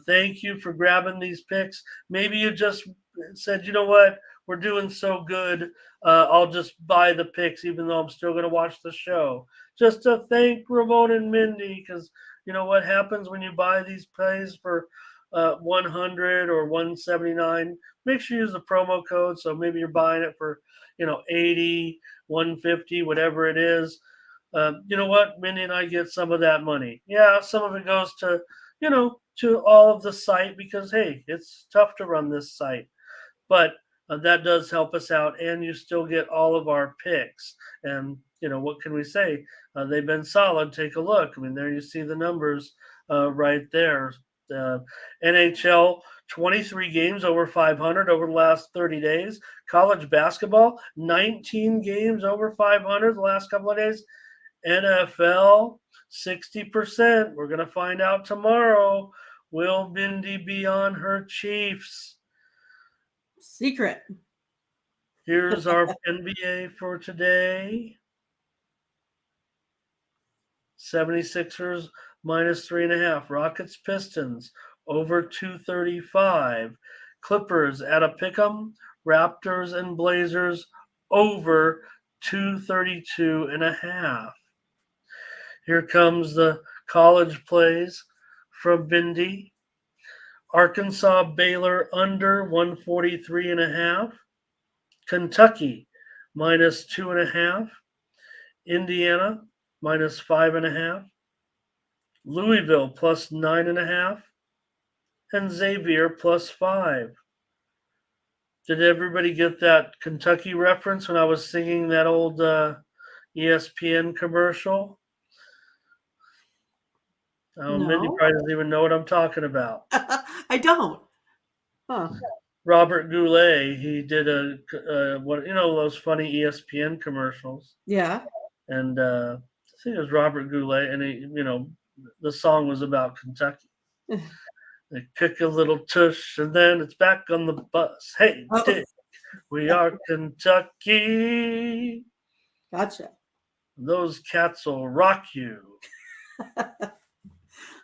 thank you for grabbing these picks. Maybe you just said, you know what, we're doing so good, I'll just buy the picks even though I'm still going to watch the show. Just to thank Ramon and Mindy, because you know what happens when you buy these plays for 100 or 179. Make sure you use the promo code. So maybe you're buying it for 80, 150, whatever it is. You know what? Mindy and I get some of that money. Yeah, some of it goes to to all of the site because hey, it's tough to run this site, but that does help us out, and you still get all of our picks. And what can we say? They've been solid. Take a look. I mean, there you see the numbers right there. NHL, 23 games over 500 over the last 30 days. College basketball, 19 games over 500 the last couple of days. NFL, 60%. We're going to find out tomorrow. Will Mindy be on her Chiefs? Secret. Here's our NBA for today. 76ers -3.5. Rockets Pistons over 235. Clippers at a pick'em. Raptors and Blazers over 232.5. Here comes the college plays from Bindi. Arkansas, Baylor under 143.5. Kentucky minus 2.5. Indiana minus 5.5. Louisville plus 9.5. And Xavier plus 5. Did everybody get that Kentucky reference when I was singing that old ESPN commercial? No. Mindy probably doesn't even know what I'm talking about. I don't. Huh. Robert Goulet, he did those funny ESPN commercials. Yeah. And I think it was Robert Goulet, and the song was about Kentucky. They kick a little tush, and then it's back on the bus. Hey, Dick, we are Kentucky. Gotcha. Those cats will rock you.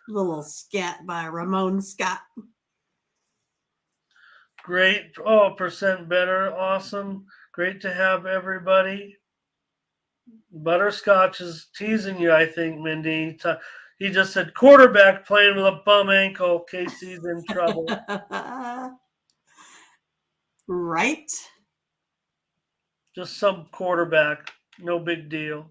Little scat by Ramon Scott. Great. Oh, percent better. Awesome. Great to have everybody. Butterscotch is teasing you, I think, Mindy. He just said quarterback playing with a bum ankle. Casey's in trouble. Right? Just some quarterback. No big deal.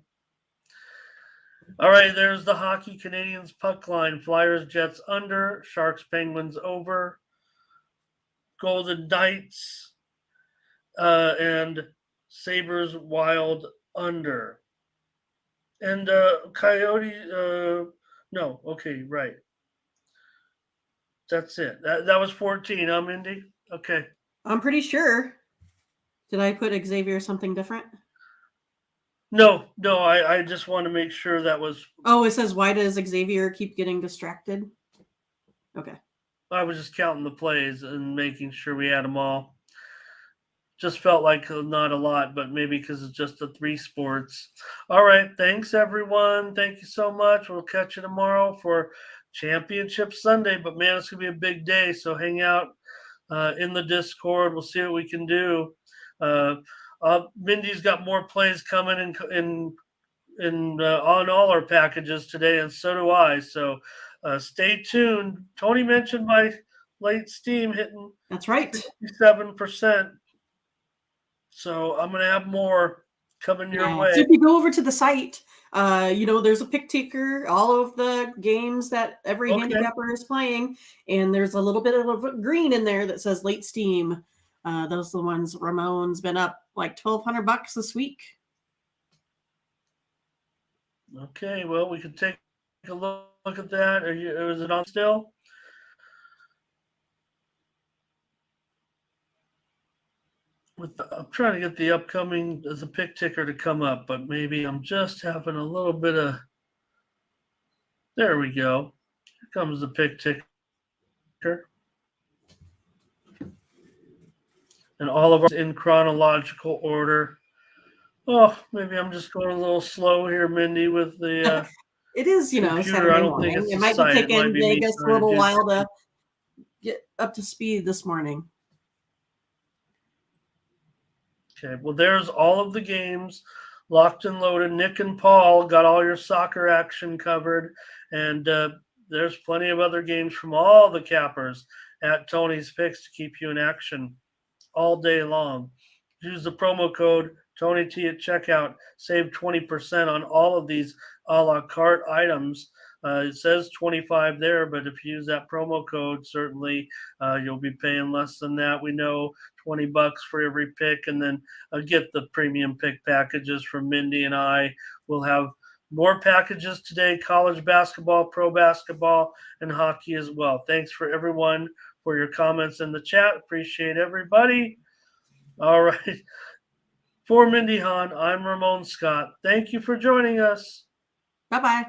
All right, there's the hockey Canadians puck line. Flyers, Jets under. Sharks, Penguins over. Golden Knights and Sabres, Wild under. And Coyote, no, okay, right. That's it. That was 14, huh, Mindy? Okay. I'm pretty sure. Did I put Xavier something different? No, I just want to make sure that was. Oh, it says, why does Xavier keep getting distracted? Okay. I was just counting the plays and making sure we had them all. Just felt like not a lot, but maybe because it's just the 3 sports. All right. Thanks, everyone. Thank you so much. We'll catch you tomorrow for Championship Sunday. But, man, it's going to be a big day, so hang out in the Discord. We'll see what we can do. Mindy's got more plays coming in on all our packages today, and so do I. So stay tuned. Tony mentioned my late steam hitting. That's right. 57%. So I'm going to have more coming your way. So if you go over to the site, there's a pick ticker, all of the games that every handicapper is playing, and there's a little bit of green in there that says late steam. Those are the ones Ramon's been up like $1,200 this week. Okay, well, we could take a look at that. Is it on still? I'm trying to get the upcoming as a pick ticker to come up, but maybe I'm just having a little bit of. There we go. Here comes the pick ticker. And all of us in chronological order. Oh, maybe I'm just going a little slow here, Mindy, with the it is, computer. Saturday I don't morning. think it's it might site. be taking Vegas a little while to get up to speed this morning. Okay, well, there's all of the games locked and loaded. Nick and Paul got all your soccer action covered, and there's plenty of other games from all the cappers at Tony's Picks to keep you in action all day long. Use the promo code TonyT at checkout. Save 20% on all of these a la carte items. It says 25 there, but if you use that promo code, certainly you'll be paying less than that. We know $20 for every pick, and then get the premium pick packages from Mindy and I. We'll have more packages today: college basketball, pro basketball, and hockey as well. Thanks for everyone for your comments in the chat. Appreciate everybody. All right. For Mindy Hahn, I'm Ramon Scott. Thank you for joining us. Bye-bye.